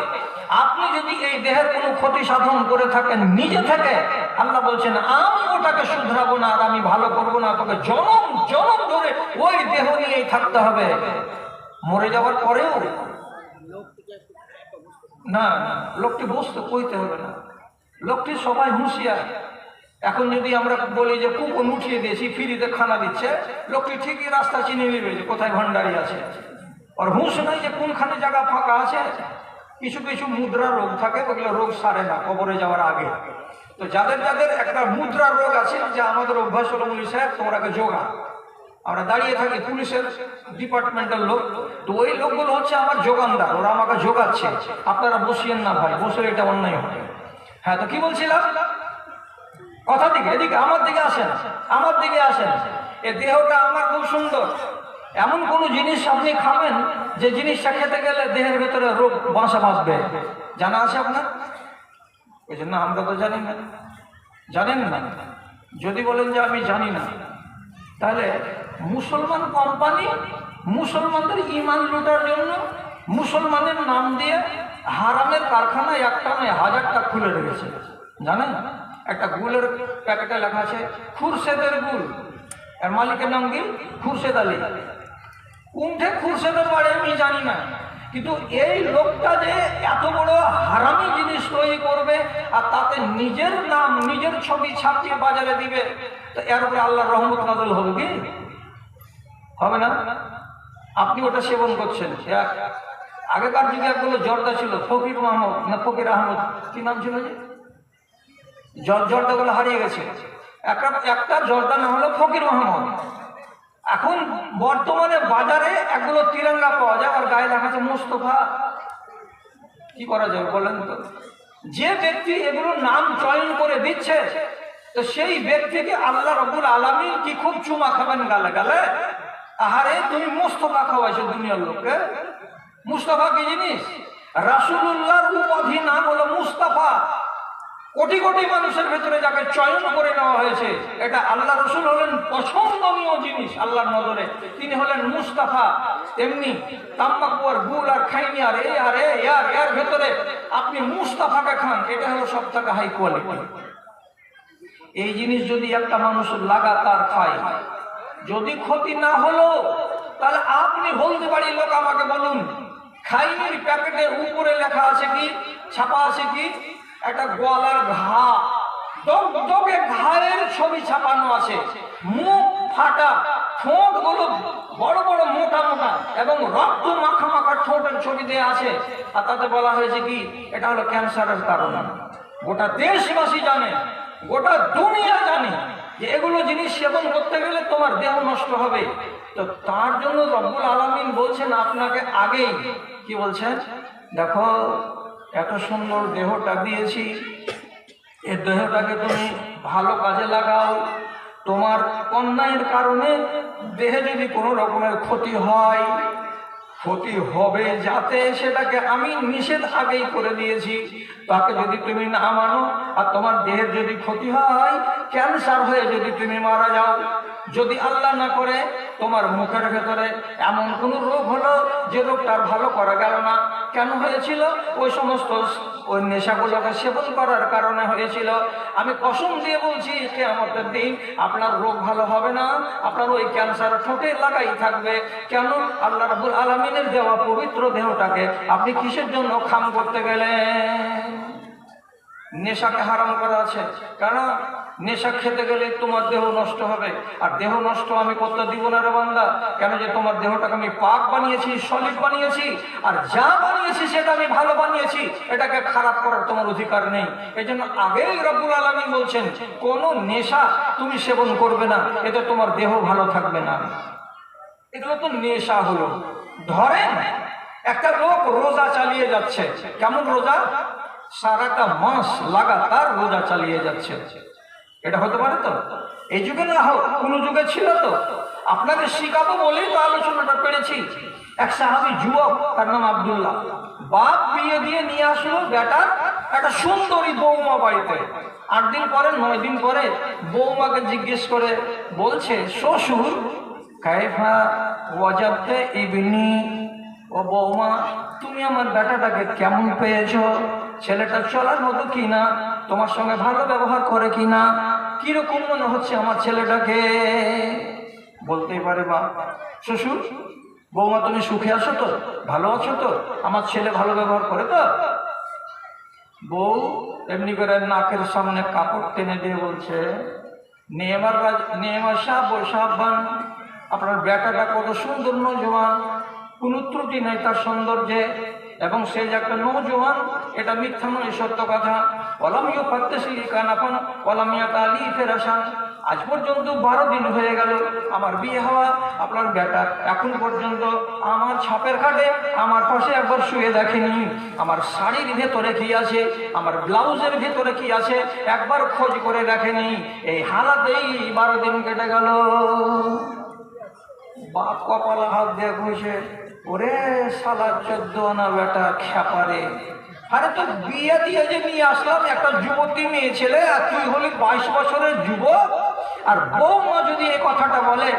আপনি যদি এই দেহের কোনো ক্ষতি সাধন করে থাকেন নিজে থেকে, আল্লাহ বলছেন আমি ওটাকে শুধরাবো না আর আমি ভালো করবো না, তোকে জনম জনম ধরে ওই দেহ নিয়েই থাকতে হবে, মরে যাওয়ার পরেও না। লোকটি বুঝতে কইতে হবে না, লোকটি সবাই হুঁশিয়ার। এখন যদি আমরা বলি যে কুপন উঠিয়ে দিয়েছি, ফ্রিতে খানা দিচ্ছে, লোকটি ঠিকই রাস্তা চিনে নেবে যে কোথায় ভান্ডারি আছে। আর হুঁশ নাই যে কোনখানে জায়গা ফাঁকা আছে। কিছু কিছু মুদ্রা রোগ থাকে, ওগুলো রোগ সারে না কবরে যাওয়ার আগে। তো যাদের যাদের একটা মুদ্রা রোগ আছে, যে আমাদের অভ্যাস হলো মুলি সাহেব তোমরাকে যোগা, আমরা দাঁড়িয়ে থাকি পুলিশের ডিপার্টমেন্টের লোক, তো ওই লোকগুলো হচ্ছে আমার যোগানদার, ওরা আমাকে যোগাচ্ছে। আপনারা বসিয়েন না ভাই, বসে এটা অন্যায় হবে। হ্যাঁ, তো কি বলছিলাম? কথা দিকে এদিকে আমার দিকে আসেন, আমার দিকে আসেন। এ দেহটা আমার খুব সুন্দর। এমন কোন জিনিস আপনি খাবেন যে জিনিসটা খেতে গেলে দেহের ভেতরে রোগ বাসা বাঁধবে, জানা আছে আপনার? ওই জন্য আমরা তো জানি না। জানেন না? যদি বলেন যে আমি জানি না, তাহলে মুসলমান কোম্পানি মুসলমানদের ইমান লুটার জন্য মুসলমানের নাম দিয়ে হারামের কারখানা একটা নয় হাজারটা খুলে রেখেছে, জানেন? একটা গুলের প্যাকেটে লেখা আছে খুরশেদের গুল, এর মালিকের নাম কি? খুরশেদ আলী। কোনঠে খুরশেদের বাড়ি আমি জানি না, কিন্তু এই লোকটা যে এত বড় হারামি জিনিস তৈরি করবে আর তাতে নিজের নাম নিজের ছবি ছাপিয়ে বাজারে দিবে, তো এর উপরে আল্লাহর রহমত নাযিল হবে কি হবে না? আপনি ওটা সেবন করছেন। আগেকার যুগে একগুলো জর্দা ছিল, ফকির মাহমুদ না ফকির আহমদ, কি নাম ছিল যে, জর্দাগুলো হারিয়ে গেছে। একটা জর্দা না হলো ফকির মাহমুদ। এখন বর্তমানে বাজারে একগুলো তিরঙ্গা পাওয়া যায়, আর গায়ে লেখা আছে মুস্তফা। কি করা যাবে বলেন তো? যে ব্যক্তি এগুলো নাম চয়ন করে দিচ্ছে, তো সেই ব্যক্তিকে আল্লাহ রাব্বুল আলামিন কি খুব চুমা খাবেন গালে গালে? আহারে, তুমি মুস্তফা খাওয়াইছো দুনিয়ার লোককে। মুস্তফা কি জিনিস? রাসূলুল্লাহর উপাধি নাম হলো মুস্তাফা। কোটি কোটি মানুষের ভেতরে যাকে চয়ন করে নেওয়া হয়েছে, এটা আল্লাহ রসুল হলেন পছন্দনীয় জিনিস আল্লাহর নজরে, তিনি হলেন মুস্তাফা। তেমনি তাম্বাকু আর গুল আর খাইনি আর এর ভেতরে আপনি মুস্তাফাকে খান, এটা হলো সব থেকে হাই কোয়ালিটি। এই জিনিস যদি একটা মানুষ লাগাতার খায়, যদি ক্ষতি না হলো, তাহলে আপনি হলদে বাড়ির লোক আমাকে বলুন, খাইনির প্যাকেটের উপরে লেখা আছে কি, ছাপা আছে কি? একটা গলার ঘা, দগদগে ঘায়ের ছবি ছাপানো আছে, মুখ ফাটা, ঠোঁট গুলো বড় বড় মোটা মোটা এবং রক্ত মাখা মাখা ঠোঁটের ছবি দেওয়া আছে। আর তাতে বলা হয়েছে কি, এটা হলো ক্যান্সারের কারণ। গোটা দেশবাসী জানে, গোটা দুনিয়া জানে যে এগুলো জিনিস সেবন করতে গেলে তোমার দেহ নষ্ট হবে। তো তার জন্য রব্বুল আলামিন বলছেন আপনাকে আগেই, কি বলছেন? দেখো, এত সুন্দর দেহটা দিয়েছি, এই দেহটাকে তুমি ভালো কাজে লাগাও। তোমার অন্যায়ের কারণে দেহে যদি কোনো রকমের ক্ষতি হয়, ক্ষতি হবে যাতে, সেটাকে আমি নিষেধ আগেই করে দিয়েছি। তাকে যদি তুমি না মানো আর তোমার দেহের যদি ক্ষতি হয়, ক্যান্সার হয়ে যদি তুমি মারা যাও, যদি আল্লাহ না করে তোমার মুখের ভেতরে এমন কোনো রোগ হলো যে রোগটার ভালো করা গেল না, কেন হয়েছিল? ওই সমস্ত ওই নেশাগুলোকে সেবন করার কারণে হয়েছিল। আমি কসম দিয়ে বলছি, কিয়ামতের দিন আপনার রোগ ভালো হবে না, আপনার ওই ক্যান্সার ঠোঁটে লাগাই থাকবে। কেন? আল্লাহ রাব্বুল আলামিনের দেওয়া পবিত্র দেহটাকে আপনি কিসের জন্য খাম করতে গেলেন? নেশাকে হারাম করা আছে, কারণ নেশা খেতে গেলে তোমার দেহ নষ্ট হবে। আর দেহ নষ্ট আমি করতে দিব না রে বান্দা। কেন? যে তোমার দেহটাকে আমি পাক বানিয়েছি, সলিড বানিয়েছি, আর যা বানিয়েছি সেটা আমি ভালো বানিয়েছি, এটাকে খারাপ করার তোমার অধিকার নেই। এই জন্য আগেই রব্বুল আলামিন বলছেন, কোনো নেশা তুমি সেবন করবে না, এতে তোমার দেহ ভালো থাকবে না। এগুলো তো নেশা হলো। ধরেন একটা লোক রোজা চালিয়ে যাচ্ছে, কেমন রোজা? সারাটা মাস লাগাতার রোজা চালিয়ে যাচ্ছে। এটা হতে পারে তো? এই যুগে না হোক, কোন যুগে ছিল তো? আপনাদের শিখাবো বলেই তো আলোচনাটা পেরেছি। এক সাহাবী যুবক, তার নাম আব্দুল্লাহ, বাপ বিয়ে দিয়ে নিয়ে আসলো বেটার একটা সুন্দরী বৌমা বাড়িতে। 8 দিন পরে 9 দিন পরে বৌমাকে জিজ্ঞেস করে বলছে, শ্বশুর কাইফা ওয়াজাবতে ইবনি, ও বৌমা তুমি আমার বেটাটাকে কেমন পেয়েছো? ছেলেটা চলার মতো কিনা, তোমার সঙ্গে ভালো ব্যবহার করে কিনা, কিরকম মনে হচ্ছে আমার ছেলেটাকে? বলতেই পারে বা শ্বশুর, বৌমা তুমি সুখে আছো তো, ভালো আছো তো, আমার ছেলে ভালো ব্যবহার করে তো? বউ এমনি করে নাকের সামনে কাপড় টেনে দিয়ে বলছে, নেমার সাহাবান, আপনার বেটাটা কত সুন্দর নৌজওয়ান, কোনো ত্রুটি নেই তার সৌন্দর্যে, এবং সে যে একটা নৌজওয়ান এটা মিথ্যা নয়, সত্য কথা। অলামিও ফাত্তেশি কানাফান অলামিয়া তালি ফেরাসান, আজ পর্যন্ত 12 দিন হয়ে গেল আমার বিয়ে হওয়া, আপনার বেটা এখন পর্যন্ত আমার ছাপের খাটে আমার পাশে একবার শুয়ে দেখেনি, আমার শাড়ির ভেতরে কি আছে, আমার ব্লাউজের ভেতরে কি আছে একবার খোঁজ করে দেখেনি। এই হালাতেই 12 দিন কেটে গেল। বাপ কপালে হাত দিয়ে বসে, ওরে শালা 14 আনা বেটা খেপারে, আরে তো বিয়ে দিয়ে যে নিয়ে আসলাম একটা যুবতী মেয়ে ছেলে, আর তুই হলি 22 বছরের যুবক। আর বৌমা যদি এই কথাটা বলে,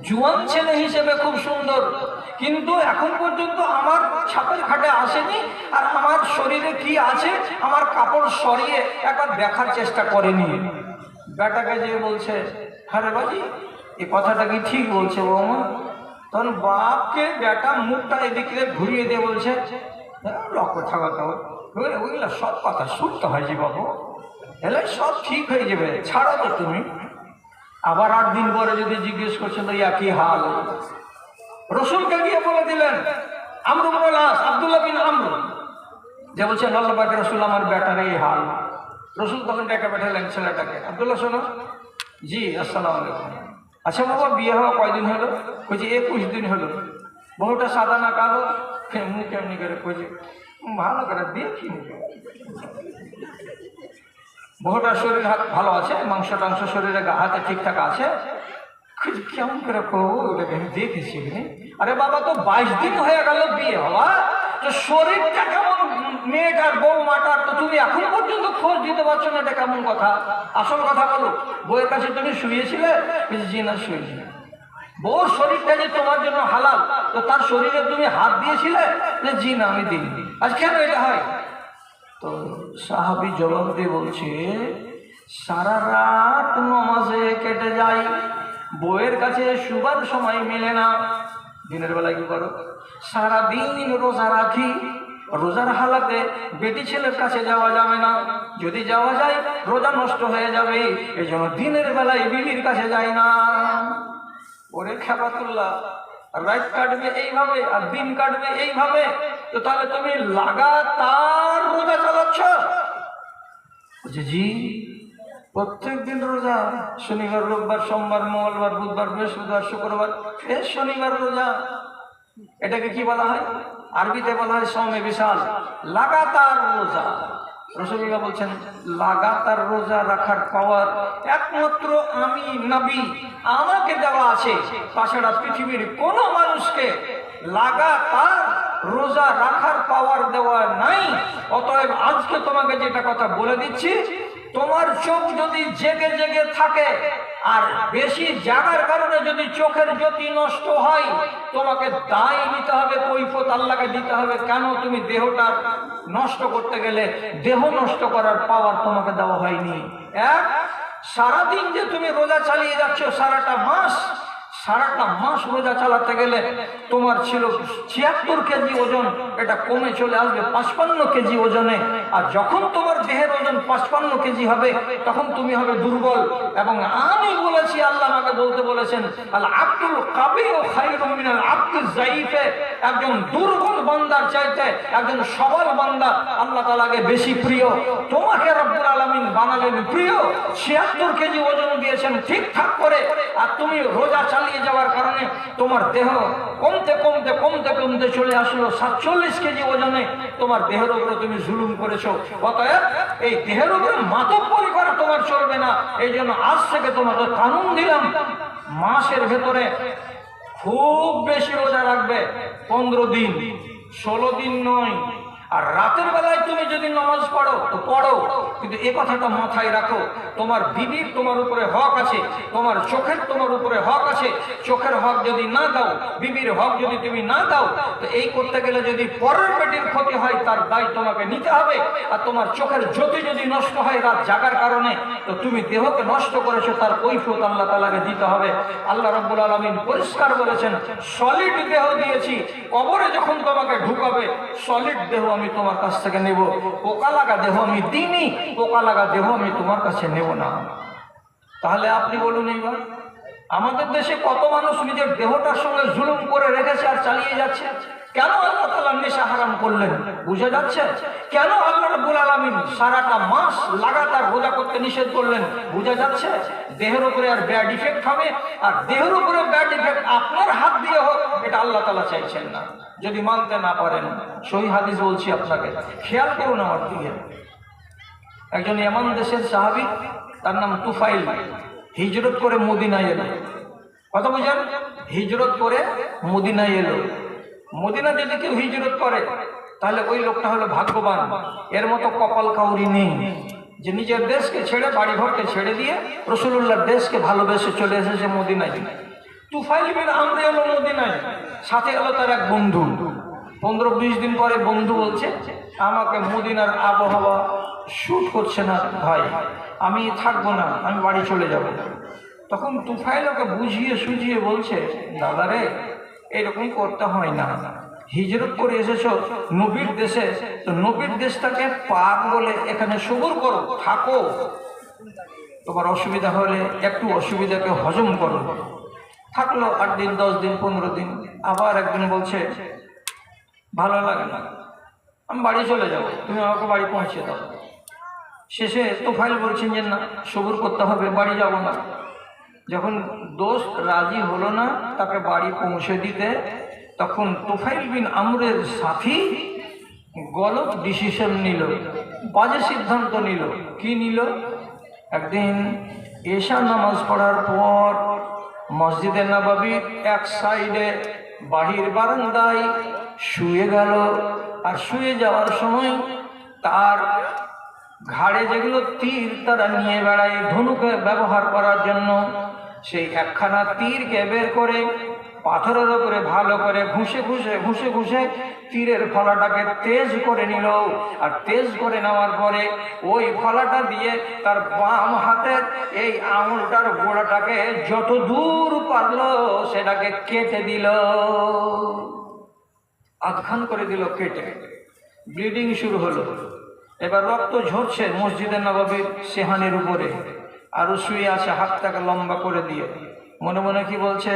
জুয়ান ছেলে হিসেবে খুব সুন্দর, কিন্তু এখন পর্যন্ত আমার ছাপের খাটে আসেনি, আর আমার শরীরে কি আছে আমার কাপড় সরিয়ে একবার দেখার চেষ্টা করেনি। বেটাকে যে বলছে, আরে বাজি এই কথাটা কি ঠিক বলছে বৌমা? তখন বাপকে বেটা মুখটা এদিকে ঘুরিয়ে দিয়ে বলছে, লক্ষ্য থাকা তো ওইগুলো সব কথা শুনতে হয় যে বাবু, এলে সব ঠিক হয়ে যাবে, ছাড়ো তো তুমি। আবার 8 দিন পরে যদি জিজ্ঞেস করছেন তো একই হাল। রসুলকে গিয়ে বলে দিলেন, আমর ইবনে আস, আব্দুল্লাহ বিন আমর, যে বলছেন আল্লাহ পাক রসুল আমার বেটার এই হাল। রসুল তখন ডেকে পাঠালেন ছেলেটাকে, আব্দুল্লাহ শোনো। জি আসসালামু আলাইকুম। আচ্ছা বাবা বিয়ে হওয়া কয়দিন হলো? কইছে 21 দিন হলো। বহুটা সাদা না কালো? মুখ এমনি করে কইছে, ভালো করে দেখি। বহুটার শরীর হাত ভালো আছে, মাংস টাংস শরীরে হাতে ঠিকঠাক আছে? কেমন করে করবো দেখেছি। আরে বাবা তো 22 দিন হয়ে গেল বিয়ে হওয়া, তো শরীরটা কেমন মেয়েটার বৌমাটার, তো তুমি এখন পর্যন্ত খোঁজ দিতে পারছো না, এটা কেমন কথা? আসল কথা বলো, বউয়ের কাছে তুমি শুয়েছিলে? জি না শুয়েছি। বউর শরীরটা যে তোমার জন্য হালাল, তো তার শরীরে তুমি হাত দিয়েছিলে? জি না আমি দিইনি। আজ কেন এটা হয়? তো সাহাবী জবাব দিয়ে বলছে, সারা রাত নামাজে কেটে যায়, বউয়ের কাছে শুবার সময় মেলে না। দিনের বেলায় কি করো? সারাদিন রোজা রাখি, রোজার হালাতে বেটি ছেলের কাছে যাওয়া যাবে না, যদি যাওয়া যায় রোজা নষ্ট হয়ে যাবে, এই জন্য দিনের বেলায় বিবির কাছে যায় না। ওরে খেপাতুল্লাহ, রাত কাটবে এইভাবে আর দিন কাটবে এইভাবে, তো তাহলে তুমি লাগাতার রোজা চালাচ্ছ? জি প্রত্যেক দিন রোজা, শনিবার রোববার সোমবার মঙ্গলবার বুধবার বৃহস্পতিবার শুক্রবার, ফের শনিবার রোজা। এটাকে কি বলা হয়? আরবিতে বলা হয় সওমে বিশাল, লাগাতার রোজা। রাসূলুল্লাহ বলছেন, লাগাতার রোজা রাখার পাওয়ার একমাত্র আমি নবী আমাকে দেওয়া আছে, তাছাড়া পৃথিবীর কোনো মানুষকে লাগাতার রোজা রাখার পাওয়ার দেওয়া নাই। অতএব আজকে তোমাকে যেটা কথা বলে দিচ্ছি, তোমার চোখ যদি জেগে জেগে থাকে আর বেশি জাগার কারণে যদি চোখের জ্যোতি নষ্ট হয়, তোমাকে দায় নিতে হবে, কৈফিয়ত আল্লাহকে দিতে হবে। কেন? তুমি দেহটা নষ্ট করতে গেলে দেহ নষ্ট করার পাওয়ার তোমাকে দেওয়া হয়নি। সারাদিন যে তুমি রোজা চালিয়ে যাচ্ছ, সারাটা মাস রোজা চালাতে গেলে তোমার ছিল 76 কেজি ওজন, এটা কমে চলে আসবে 55 কেজি ওজনে। আর যখন তোমার দেহের ওজন 55 কেজি হবে, তখন তুমি হবে দুর্বল। এবং আমি বলেছি, আল্লাহ আমাকে বলতে বলেছেন, আল আব্দুল কাবিউ খায়রুম মিনাল আব্দিজ যায়ীফে, একজন দুর্বল বান্দার চাইতে একজন সবল বান্দা আল্লাহ তাআলাকে বেশি প্রিয়। তোমাকে রব্বুল আলামিন বানালেন প্রিয়, 76 কেজি ওজন দিয়েছেন ঠিকঠাক করে, আর তুমি রোজা চালিয়ে যাওয়ার কারণে তোমার দেহ কমতে কমতে কমতে কমতে চলে আসলো 47 কেজি ওজনে। তোমার দেহের উপরে তুমি জুলুম করেছো। অতএব এই দেহের উপরে মাতব্বরি করা তোমার চলবে না। এই জন্য আজ থেকে তোমাকে কানুন দিলাম, মাসের ভেতরে খুব বেশি রোজা রাখবে, 15 দিন, 16 দিন নয়। আর রাতের বেলায় তুমি যদি নামাজ পড়ো তো পড়ো, কিন্তু এই কথাটা মাথায় রাখো, তোমার বিবির তোমার উপরে হক আছে, তোমার চোখের তোমার উপরে হক আছে। চোখের হক যদি না দাও, বিবির হক যদি তুমি না দাও, তো এই করতে গেলে যদি পরের পেটের ক্ষতি হয়, তার দায় তোমাকে নিতে হবে। আর তোমার চোখের জ্যোতি যদি নষ্ট হয় রাত জাগার কারণে, তো তুমি দেহকে নষ্ট করেছো, তার কৈফিয়ত আল্লাহ তাআলাকে দিতে হবে। আল্লাহ রাব্বুল আলামিন পরিষ্কার বলেছেন, সলিড দেহ দিয়েছি, কবরে যখন তোমাকে ঢুকাবে সলিড দেহ আমি তোমার কাছ থেকে নেব, পোকা লাগা দেহ আমি দিইনি, পোকা লাগা দেহ আমি তোমার কাছে নেব না। তাহলে আপনি বলুন এইবার, আমাদের দেশে কত মানুষ নিজের দেহটার সঙ্গে জুলুম করে রেখেছে আর চালিয়ে যাচ্ছে। কেন আল্লাহ তাআলা নেশা হারাম করলেন? বুঝে যাচ্ছে। কেন আল্লাহ রাব্বুল আলামিন সারাটা মাস লাগাতার রোজা করতে নিষেধ করলেন? বুঝে যাচ্ছে। দেহের উপরে আর ব্যাড ইফেক্ট হবে, আর দেহের উপরে ব্যাড ইফেক্ট আপনার হাত দিয়ে হোক, এটা আল্লাহ তাআলা চাইছেন না। যদি মানতে না পারেন, সহিহ হাদিস বলছি আপনাকে, খেয়াল করুন আমার দিকে। একজন ইয়ামান দেশের সাহাবী, তার নাম তুফাইল, হিজরত করে মদিনায় এলো। কথা বুঝেন? হিজরত করে মদিনায় এলো। মদিনা যদি কেউ হিজরত করে তাহলে ওই লোকটা হলো ভাগ্যবান। এর মতো কপাল কাউরি নেই যে নিজের দেশকে ছেড়ে, বাড়ি ঘরকে ছেড়ে দিয়ে রাসূলুল্লাহর দেশকে ভালোবেসে চলে এসেছে মদিনায়। তুফাইল বিন আমর এলো মদিনায়, সাথে এলো তার এক বন্ধু। 15-20 দিন পরে বন্ধু বলছে, আমাকে মদিনার আবহাওয়া শুট করছে না ভাই, আমি থাকবো না, আমি বাড়ি চলে যাব। তখন তুফাইল ওকে বুঝিয়ে সুঝিয়ে বলছে, দাদা রে, এরকম করতে হয় না, হিজরত করে এসেছো নবীর দেশে, তো নবীর দেশটাকে পাক বলে এখানে সবুর করো, থাকো। তোমার অসুবিধা হলে একটু অসুবিধাকে হজম করো। থাকলো 8 দিন, 10 দিন, 15 দিন। আবার একদিন বলছে, ভালো লাগে না, আমি বাড়ি চলে যাব, তুমি আমাকে বাড়ি পৌঁছে দাও। শেষে তুফাইল বলছেন যে না, সবুর করতে হবে, বাড়ি যাব না। যখন দোস্ত রাজি হলো না তাকে বাড়ি পৌঁছে দিতে, তখন তুফাইল বিন আমরের সাথী গলত ডিসিশন নিল, বাজে সিদ্ধান্ত নিল। কি নিল? একদিন এশা নামাজ পড়ার পর মসজিদে নববীর এক সাইডে বাহির বারান্দায় শুয়ে গেল। আর শুয়ে যাওয়ার সময় তার ঘাড়ে যেগুলো তীর তারা নিয়ে বেড়ায় ধনুকে ব্যবহার করার জন্য, সেই একখানা তীরকে বের করে পাথরের উপরে ভালো করে ঘুষে ঘুষে ঘুষে ঘুষে তীরের ফলাটাকে তেজ করে নিল। আর তেজ করে নেওয়ার পরে ওই ফলাটা দিয়ে তার বাম হাতের এই আঙুলটার গোড়াটাকে যত দূর পারলো সেটাকে কেটে দিল, আধখান করে দিল কেটে। ব্লিডিং শুরু হলো। এবার রক্ত ঝরছে মসজিদে নববীর সেহানের উপরে। আরো শুয়ে আছে হাতটাকে লম্বা করে দিয়ে। মনে মনে কি বলছে?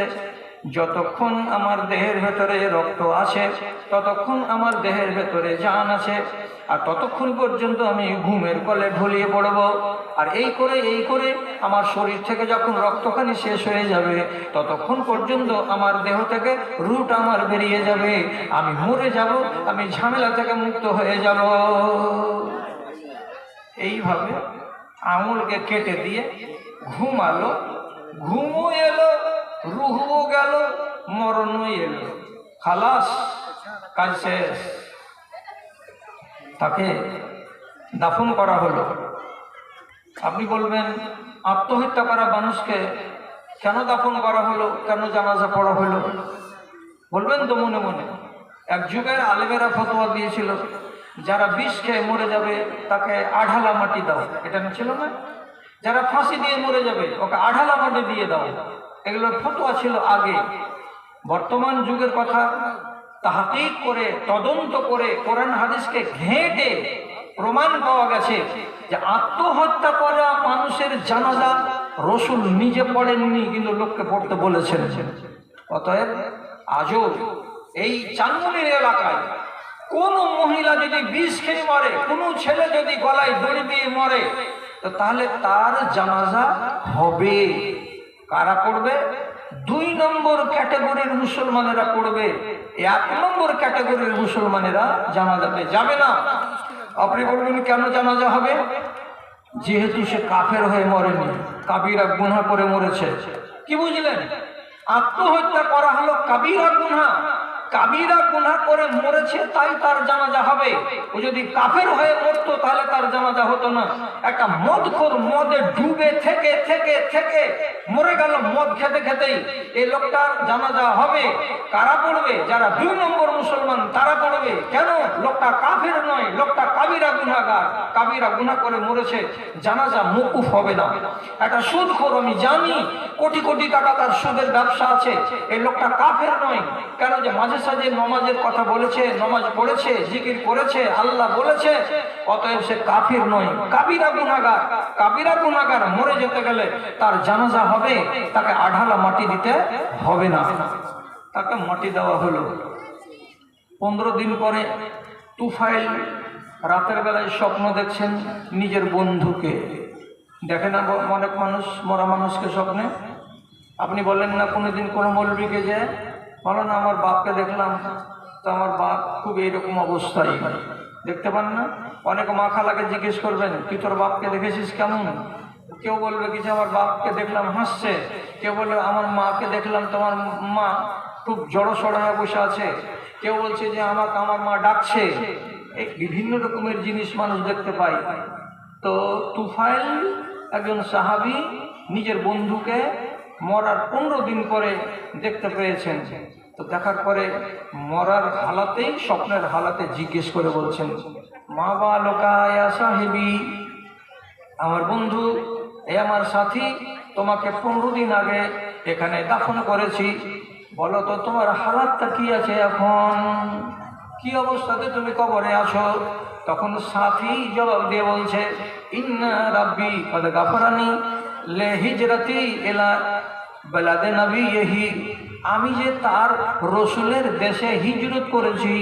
যতক্ষণ আমার দেহের ভেতরে রক্ত আছে ততক্ষণ আমার দেহের ভেতরে জান আছে, আর ততক্ষণ পর্যন্ত আমি ঘুমের কলে ঢলিয়ে পড়ব। আর এই করে আমার শরীর থেকে যখন রক্তখানি শেষ হয়ে যাবে ততক্ষণ পর্যন্ত আমার দেহ থেকে রুট আমার বেরিয়ে যাবে, আমি মরে যাব, আমি ঝামেলা থেকে মুক্ত হয়ে যাব। এইভাবে আঙুলকে কেটে দিয়ে ঘুমালো, ঘুমও এলো, রুহও গেল, মরণও এলো। খালাস, কাজ শেষ। তাকে দাফন করা হলো। আপনি বলবেন, আত্মহত্যা করা মানুষকে কেন দাফন করা হলো, কেন জানাজা পড়া হলো? বলবেন তো মনে মনে, এক যুগের আলেমেরা ফতোয়া দিয়েছিল, যারা বিষ খেয়ে মরে যাবে তাকে আঢালা মাটি দাও। এটা ছিল না? যারা ফাঁসি দিয়ে মরে যাবে ওকে আঢালা মাটি দিয়ে দাও। এগুলোর ফতোয়া ছিল আগে। বর্তমান যুগের কথা তাহকিক করে, তদন্ত করে, কোরআন হাদিসকে ঘেঁটে প্রমাণ পাওয়া গেছে যে আত্মহত্যা করা মানুষের জানাজা রাসূল নিজে পড়েননি, কিন্তু লোককে পড়তে বলেছেন। অতএব আজও এই চান্দনির এলাকায় কোন মহিলা যদি বিষ খেয়ে মরে, কোনো ছেলে যদি গলায় দড়ি দিয়ে মরে, তো তাহলে তার জানাজা হবে। কারা পড়বে? 2 নম্বর ক্যাটাগরির মুসলমানেরা পড়বে। 1 নম্বর ক্যাটাগরির মুসলমানেরা জানাজাতে যাবে না। আপনি বলবেন কেন জানাজা হবে? যেহেতু সে কাফের হয়ে মরেনি, কাবিরা গুনাহ করে মরেছে। কি বুঝলেন? আত্মহত্যা করা হলো কাবিরা গুনাহ। কাবিরা গুনাহ করে মরেছে তাই তার জানাজা হবে। ও যদি কাফের হয়ে মরতো তাহলে তার জানাজা হতো না। একটা মদখোর মদে ডুবে থেকে থেকে থেকে মরে গেল মদ খেতে খেতেই, এই লোকটার জানাজা হবে। কারা পড়বে? যারা 2 নম্বর মুসলমান তারা পড়বে। কেন? লোকটা কাফের নয়, লোকটা কাবিরা গুনাহগার, কাবিরা গুনাহ করে মরেছে, জানাজা মওকুফ হবে না। একটা সুদখোর, আমি জানি কোটি কোটি টাকা তার সুদের ব্যবসা আছে, এই লোকটা কাফের নয়। কেন? যে মাঝে হামেশা যে নমাজের কথা বলেছে, নমাজ পড়েছে, জিকির করেছে, আল্লাহ বলেছে, অতএব সে কাফির নয়, কাবিরা গুনাহগার। কাবিরা গুনাহগার মরে যেতে গেলে তার জানাজা হবে, তাকে আঢালা মাটি দিতে হবে না। তাকে মাটি দেওয়া হলো। 15 দিন পরে তুফাইল রাতের বেলায় স্বপ্ন দেখছেন নিজের বন্ধুকে। দেখে না অনেক মানুষ মরা মানুষকে স্বপ্নে? আপনি বলেন না কোনোদিন কোনো মৌলবীকে যে বলো না আমার বাপকে দেখলাম, তো আমার বাপ খুব এইরকম অবস্থায়, দেখতে পান না? অনেক মা খালাকে জিজ্ঞেস করবেন তুই তোর বাপকে দেখেছিস কেমন? কেউ বলবে কি যে আমার বাপকে দেখলাম হাসছে, কেউ বলবে আমার মাকে দেখলাম তোমার মা খুব জড়সড় হয়ে বসে আছে, কেউ বলছে যে আমাকে আমার মা ডাকছে। এই বিভিন্ন রকমের জিনিস মানুষ দেখতে পায়। তো তুফাইল একজন সাহাবী নিজের বন্ধুকে মরার 15 দিন পরে দেখতে পেয়েছেন। তো দেখার পরে মরার হালাতেই, স্বপ্নের হালাতে জিজ্ঞেস করে বলছেন, মা বা লোকায়া সাহেবী, আমার বন্ধু, এ আমার সাথী, তোমাকে 15 দিন আগে এখানে দাফন করেছি, বলো তো তোমার হালাতটা কি আছে এখন, কি অবস্থাতে তুমি কবরে আছো? তখন সাথী জবাব দিয়ে বলছে, ইন্না রাব্বি কদ গাফরানি লে হিজরতি ইলা বালাদে নবিয়হি, আমি যে তার রসুলের দেশে হিজরত করেছি,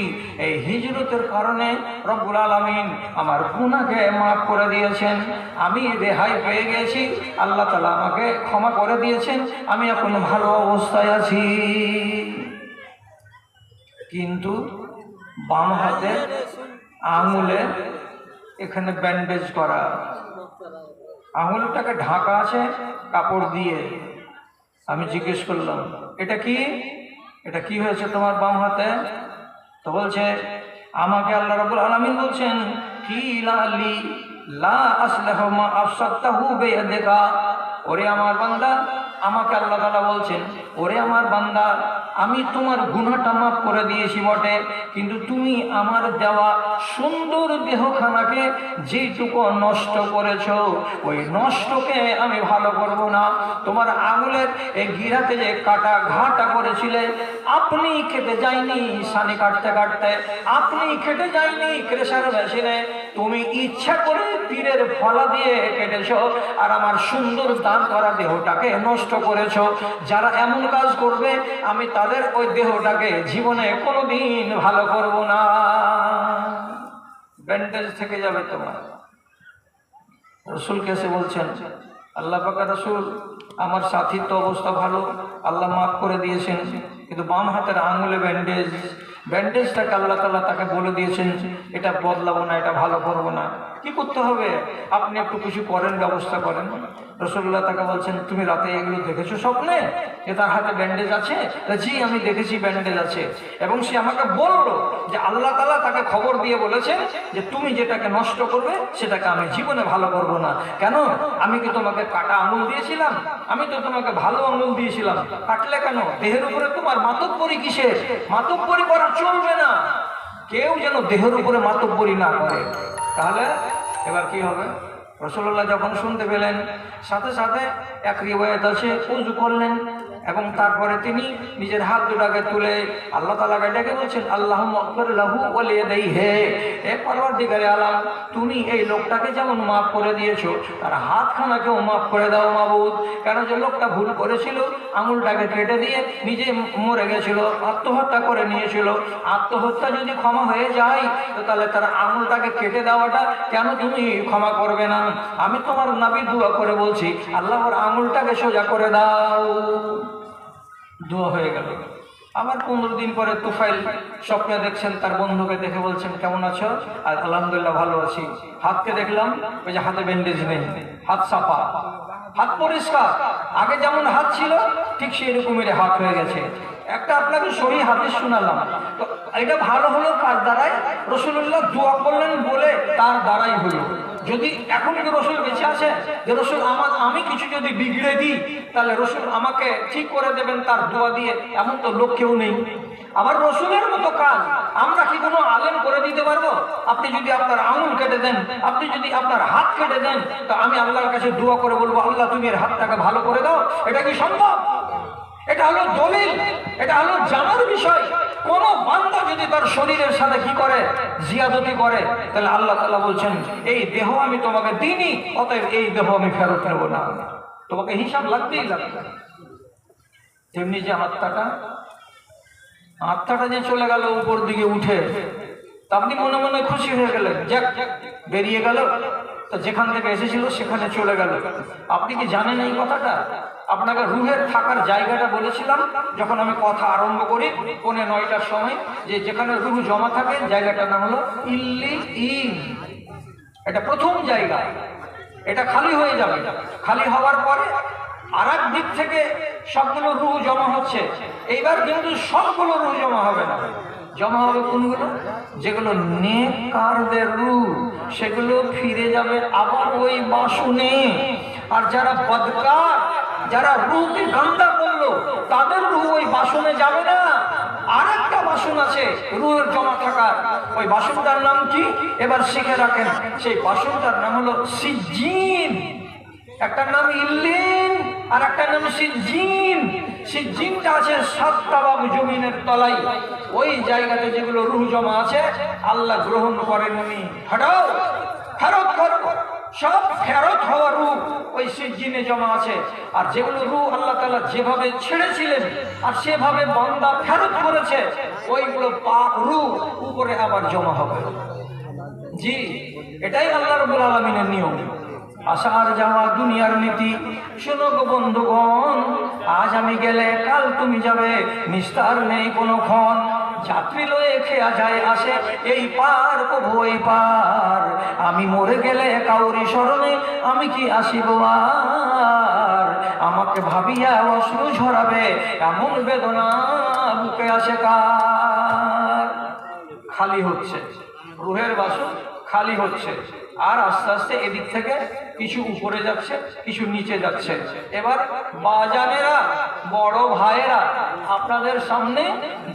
এই হিজরতের কারণে রব্বুল আলামিন আমার গুনাহকে মাফ করে দিয়েছেন, আমি রেহাই পেয়ে গেছি, আল্লাহ তাআলা আমাকে ক্ষমা করে দিয়েছেন, আমি এখন ভালো অবস্থায় আছি। কিন্তু বাম হাতে আঙুলে এখানে ব্যান্ডেজ করা, আঙুলটাকে ঢাকা আছে কাপড় দিয়ে। আমি জিজ্ঞেস করলাম এটা কি, এটা কি হয়েছে তোমার বাম হাতে? তো বলছে আমাকে আল্লাহ রাব্বুল আলামিন বলছেন কি লালি লা আসলাহু মা আফসাতাহু বিয়াদিকা, ওরে আমার বান্দা, আমাকে আল্লাহ তাআলা বলছেন ওরে আমার বান্দা, আমি তোমার গুনাহটা মাফ করে দিয়েছি বটে, কিন্তু তুমি আমার দেওয়া সুন্দর দেহখানাকে যেটুকু নষ্ট করেছো, ওই নষ্টকে আমি ভালো করব না। তোমার আঙুলের এই গিরাতে যে কাটা ঘাটা করেছিলে, আপনি খেতে যায়নি সানি কাটতে কাটতে, আপনি খেতে যায়নি ক্রেশার মেশিনে, তুমি ইচ্ছা করে তীরের ফলা দিয়ে কেটেছো, আর আমার সুন্দর দান করা দেহটাকে নষ্ট করেছো। যারা এমন কাজ করবে আমি তাদের ওই দেহটাকে জীবনে কোনোদিন ভালো করব না, ব্যান্ডেজ থেকে যাবে তোমার। রাসূল কেসে বলছেন, আল্লাহ পাক রাসূল আমার সাথীর তো অবস্থা ভালো, আল্লাহ মাফ করে দিয়েছেন, কিন্তু বাম হাতের আঙুলে ব্যান্ডেজ, ব্যান্ডেজটাকে আল্লাহ তাআলা তাকে বলে দিয়েছেন এটা বদলাবো না, এটা ভালো করবো না। কি করতে হবে? আপনি একটু কিছু করেন, ব্যবস্থা করেন। রাসূলুল্লাহ তাকে বলছেন তুমি রাতে এগুলো দেখেছো স্বপ্নে যে তার হাতে ব্যান্ডেজ আছে? জি আমি দেখেছি ব্যান্ডেজ আছে, এবং সে আমাকে বললো যে আল্লাহ তাআলা তাকে খবর দিয়ে বলেছেন যে তুমি যেটাকে নষ্ট করবে সেটাকে আমি জীবনে ভালো করব না। কেন? আমি কি তোমাকে কাটা আঙুল দিয়েছিলাম? আমি তো তোমাকে ভালো আঙুল দিয়েছিলাম, কাটলে কেন? দেহের উপরে তোমার মাতব্বরি কিসের? মাতব্বরি করা চলবে না, কেউ যেন দেহের উপরে মাতব্বরি না করে। তাহলে এবার কি হবে? রাসূলুল্লাহ যখন শুনতে পেলেন, সাথে সাথে এক রিওয়ায়াত আছে ওযু করলেন, এবং তারপরে তিনি নিজের হাত দুটাকে তুলে আল্লাহ তাআলাকে ডেকে বলছেন আল্লাহুম্মা গফির লাহু ওয়া লিয়াদাইহি, হে পরওয়ারদিগারে আলাম, তুমি এই লোকটাকে যেমন মাফ করে দিয়েছো তার হাতখানাকেও মাফ করে দাও মাবুদ। কেন? যে লোকটা ভুল করেছিল, আঙুলটাকে কেটে দিয়ে নিজে মরে গেছিল, আত্মহত্যা করে নিয়েছিল। আত্মহত্যা যদি ক্ষমা হয়ে যায় তো তাহলে তার আঙুলটাকে কেটে দেওয়াটা কেন তুমি ক্ষমা করবে না? আমি তোমার নবী দোয়া করে বলছি আল্লাহর আঙুলটাকে সোজা করে দাও। দোয়া হয়ে গেল। আবার 15 দিন পরে তুফাইল স্বপ্নে দেখছেন তার বন্ধুকে, দেখে বলছেন কেমন আছো? আর আলহামদুলিল্লাহ ভালো আছি। হাতকে দেখলাম ওই যে হাতে ব্যান্ডেজ নেই, হাত সাফা, হাত পরিষ্কার, আগে যেমন হাত ছিল ঠিক সেই রকমের হাত হয়ে গেছে। একটা আপনাকে সহিহ হাদিস শোনালাম, তো এটা ভালো হলো কার দ্বারাই? রাসূলুল্লাহ দোয়া করলেন বলে তার দ্বারাই হলো। যদি এখন কি রাসূল বেঁচে আছে যে রাসূল আমি কিছু যদি বিগড়ে দিই তাহলে রাসূল আমাকে ঠিক করে দেবেন তার দোয়া দিয়ে, এমন তো লোক কেউ নেই। আবার রাসূলের মতো কাজ আমরা কি কোনো আলেম করে দিতে পারবো? আপনি যদি আপনার আঙুল কেটে দেন, আপনি যদি আপনার হাত কেটে দেন, তো আমি আল্লাহর কাছে দোয়া করে বলবো আল্লাহ তুমি এর হাতটাকে ভালো করে দাও, এটা কি সম্ভব? এটা হলো দলিল, এটা হলো জানার বিষয়। কোন বান্দা যদি তার শরীরের সাথে কি করে, জিয়াদতি করে, তাহলে আল্লাহ তাআলা বলছেন এই দেহ আমি তোমাকে দিইনি, অতএব এই দেহ আমি ফেরত নেব না, তোমাকে হিসাব লাগবেই লাগবে। তেমনি যে আত্মাটা যে চলে গেল উপর দিকে উঠে, তা আপনি মনে মনে খুশি হয়ে গেলেন, যাক বেরিয়ে গেল, তো যেখান থেকে এসেছিল সেখানে চলে গেল। আপনি কি জানেন এই কথাটা? আপনাকে রুহের থাকার জায়গাটা বলেছিলাম যখন আমি কথা আরম্ভ করি 9:45-র সময়, যে যেখানে রুহ জমা থাকে জায়গাটার নাম হলো ইল্লিয়িন। এটা প্রথম জায়গা, এটা খালি হয়ে যাবে। খালি হওয়ার পরে আর এক দিক থেকে সবগুলো রুহ জমা হচ্ছে। এইবার কিন্তু সবগুলো রুহ জমা হবে না, জমা হবে কোনগুলো? যেগুলো নেককারদের রূহ, সেগুলো ফিরে যাবে আবার ওই বাসনে। আর যারা বদকার, যারা রূহকে গান্দা করলো, তাদের রূহ ওই বাসনে যাবে না। আর একটা বাসন আছে রূহের জমা থাকার, ওই বাসনটার নাম কি এবার শিখে রাখেন। সেই বাসনটার নাম হলো সিজ্জিন। একটা নাম ইল্লিন আর একটা নাম সিজ্জিন। সিজ্জিনটা আছে 7টা বাগ জমিনের তলায়। ওই জায়গাতে যেগুলো রূহ জমা আছে আল্লাহ গ্রহণ করেননি, হটাও, ফেরত করো। সব ফেরত হওয়া রূহ ওই সিজ্জিনে জমা আছে। আর যেগুলো রূহ আল্লাহ তাআলা যেভাবে ছেড়েছিলেন আর সেভাবে বান্দা ফেরত করেছে, ওইগুলো পাক রূহ উপরে আবার জমা হবে। জি, এটাই আল্লাহ রাব্বুল আলামিনের নিয়ম। আসার যাওয়া দুনিয়ার নীতি। শোনো গো বন্ধুগণ, আজ আমি গেলে কাল তুমি যাবে, নিস্তার নেই কোনো ক্ষণ। যাত্রী লয়ে খেয়া যায় আসে, এই পার কবু এই পার। আমি মরে গেলে কাউরি স্মরণে আমি কি আসিব আর? আমাকে ভাবিয়া অশ্রু ঝরাবে, এমন বেদনা বুকে আসে কার? খালি হচ্ছে রুহের বাসন, খালি হচ্ছে। আর আস্তে আস্তে এদিক থেকে কিছু উপরে যাচ্ছে, কিছু নিচে যাচ্ছে। এবার বাজানেরা, বড় ভাইয়েরা, আপনাদের সামনে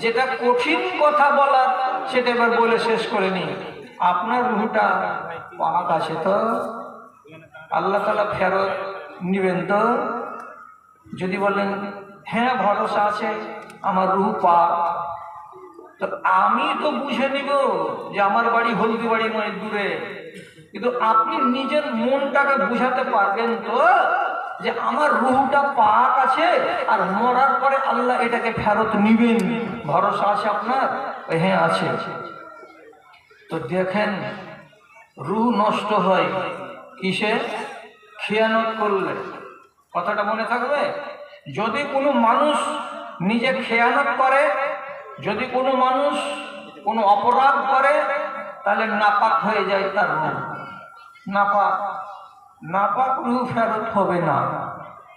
যেটা কঠিন কথা বলার সেটা এবার বলে শেষ করে নি। আপনার রুহটা পাক আছে তো? আল্লাহ তাআলা ফেরত নিবেন তো? যদি বলেন হ্যাঁ ভরসা আছে, আমার রুহ পাক, তো আমি তো বুঝে নিব যে আমার বাড়ি হলদিবাড়ি নয়, দূরে। কিন্তু আপনি নিজের মনটাকে বুঝাতে পারবেন তো যে আমার রুহটা পাক আছে আর মরার পরে আল্লাহ এটাকে ফেরত নিবেন? ভরসা আছে আপনার? হ্যাঁ আছে। তো দেখেন, রুহ নষ্ট হয় কিসে? খেয়ানত করলে। কথাটা মনে থাকবে। যদি কোনো মানুষ নিজে খেয়ানত করে, যদি কোনো মানুষ কোনো অপরাধ করে, তাহলে নাপাক হয়ে যায় তার রূহ। নাপাক রূহ ফেরত হবে না।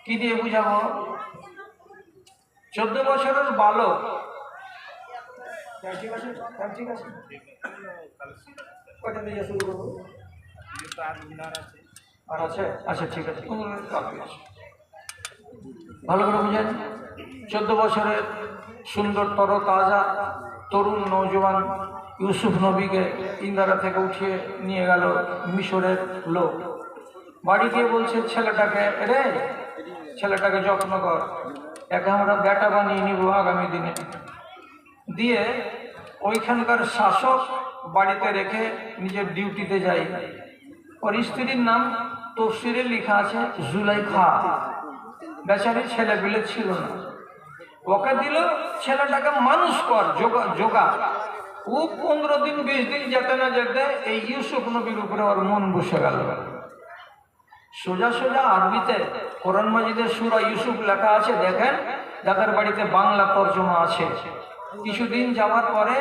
কি দিয়ে বুঝাবো? 14 বছরের বালক, ঠিক আছে, কয়টা দিয়ে শুরু করবো? আর আছে? আচ্ছা ঠিক আছে, ভালো করে বুঝেন। 14 বছরের সুন্দর তরতাজা তরুণ নৌজওয়ান ইউসুফ নবীকে ইন্দারা থেকে উঠিয়ে নিয়ে গেল মিশরের লোক। বাড়ি গিয়ে বলছে ছেলেটাকে, রে ছেলেটাকে যত্ন কর, একে আমরা বেটা বানিয়ে নিব আগামী দিনে। দিয়ে ওইখানকার শাসক বাড়িতে রেখে নিজের ডিউটিতে যাই। ওর স্ত্রীর নাম তফসিরে লেখা আছে জুলাইখা। বেচারি ছেলে পিলে ছিল না, ওকে দিল ছেলেটাকে মানুষ কর, যোগা। ও 15 দিন 20 দিন যেতে না যেতে এই ইউসুফ নবীর উপরে ওর মন বসে গেল। সোজা সোজা আরবিতে কোরআন মাজিদের সূরা ইউসুফ লেখা আছে, দেখেন যাদের বাড়িতে বাংলা তর্জমা আছে। কিছুদিন যাওয়ার পরে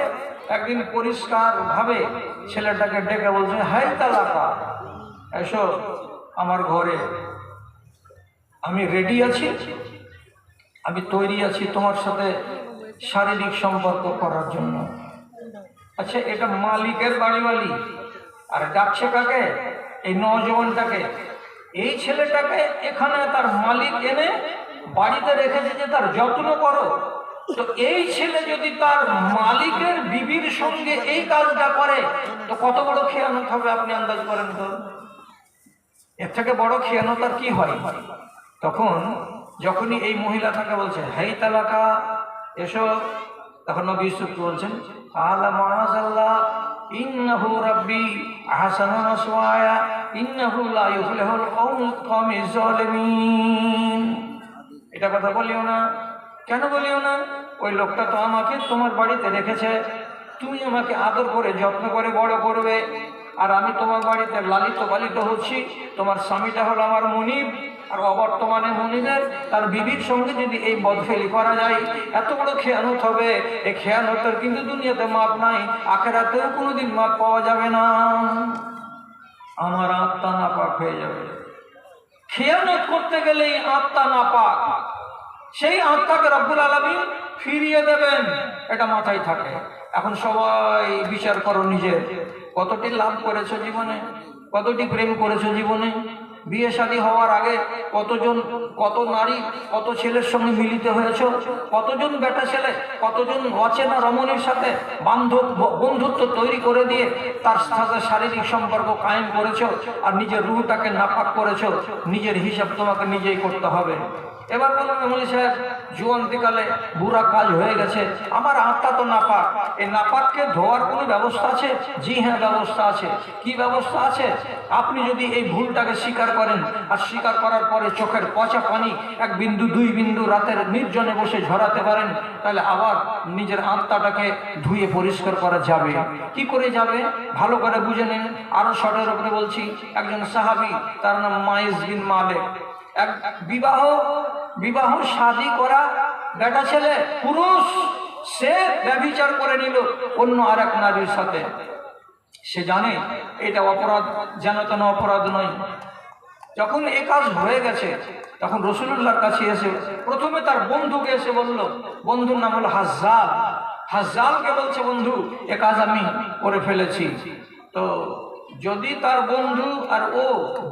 একদিন পরিষ্কার ভাবে ছেলেটাকে ডেকে বলছে, হাই তালাকা, এসো আমার ঘরে, আমি রেডি আছি, আমি তৈরি আছি তোমার সাথে শারীরিক সম্পর্ক করার জন্য। আচ্ছা, এটা মালিকের বাড়িওয়ালি আর ডাকছে কাকে? এই নওজওয়ানটাকে। এই ছেলেটাকে এখানে তার মালিক এনে বাড়িতে রেখেছে যে তার যত্ন করো। তো এই ছেলে যদি তার মালিকের বিবির সঙ্গে এই কাজটা করে, তো কত বড় খেয়ানত হবে আপনি আন্দাজ করেন তো? এর থেকে বড় খেয়ানত আর কি হয়? তখন যখনই এই মহিলা তাকে বলছে, হাই তালাকা, এসো তখন নবী ইউসুফ বলছেন, আলা মাআযাল্লাহ ইন্নাহু রাব্বি আহসানা মাসওয়ায়া ইন্নাহু লা ইউফলিহুল কওমিজ জালিমিন। এটা কথা বলিও না। কেন বলিও না? ওই লোকটা তো আমাকে তোমার বাড়িতে রেখেছে, তুমি আমাকে আদর করে যত্ন করে বড় করবে, আর আমি তোমার বাড়িতে লালিত পালিত হচ্ছি। তোমার স্বামীটা হলো আমার মনিব, আর অবর্তমানে মনিবের তার বিবির সঙ্গে যদি এই বদফেলি করা যায়, এত বড় খেয়ানত হবে। এই খেয়ানতের কিন্তু দুনিয়াতে মাপ নাই, আখেরাতেও কোনোদিন মাপ পাওয়া যাবে না। আমার আত্মা নাপাক হয়ে যাবে। খেয়ানত করতে গেলেই আত্মা নাপাক, সেই আত্মাকে রব্বুল আলামিন ফিরিয়ে দেবেন, এটা মাথায় থাকে। এখন সবাই বিচার করো নিজের, কতটি লাভ করেছো জীবনে, কতটি প্রেম করেছো জীবনে। বিয়ে শাদী হওয়ার আগে কত নারী, কত ছেলের সঙ্গে মিলিত হয়েছ, কতজন বেটা ছেলে, কতজন অচেনা রমণীর সাথে বন্ধুত্ব তৈরি করে দিয়ে তার সাথে শারীরিক সম্পর্ক কায়েম করেছ, আর নিজের রুহটাকে নাপাক করেছ। নিজের হিসাব তোমাকে নিজেই করতে হবে। এবার বলুন মৌলী সাহেব, জুয়ান্তিকালে বুড়া কাজ হয়ে গেছে, আমার আত্মা তো নাপাক, এই নাপাককে ধোয়ার কোনো ব্যবস্থা আছে? জি হ্যাঁ, ব্যবস্থা আছে। কি ব্যবস্থা আছে? আপনি যদি এই ভুলটাকে স্বীকার করেন, আর স্বীকার করার পরে চোখের পচা পানি 1 বিন্দু 2 বিন্দু রাতের নির্জনে বসে ঝরাতে পারেন, তাহলে আবার নিজের আত্মাটাকে ধুয়ে পরিষ্কার করা যাবে। কি করে যাবে ভালো করে বুঝে নিন। আরো শর্টের উপরে বলছি, একজন সাহাবী, তার নাম মাইজ বিন মালিক, এক বিবাহ শাদী করা বেটা ছেলে পুরুষ, সে ব্যভিচার করে নিল অন্য আরেক নারীর সাথে। সে জানে এটা অপরাধ, যেন তেন অপরাধ নয়। যখন এই কাজ হয়ে গেছে, তখন রাসূলুল্লাহর কাছে এসে প্রথমে তার বন্ধুকে এসে বলল, বন্ধুর নাম হলো হাজ্জাল। হাজ্জালকে বলছে, বন্ধু এ কাজ আমি করে ফেলেছি। তো যদি তার বন্ধু আর ও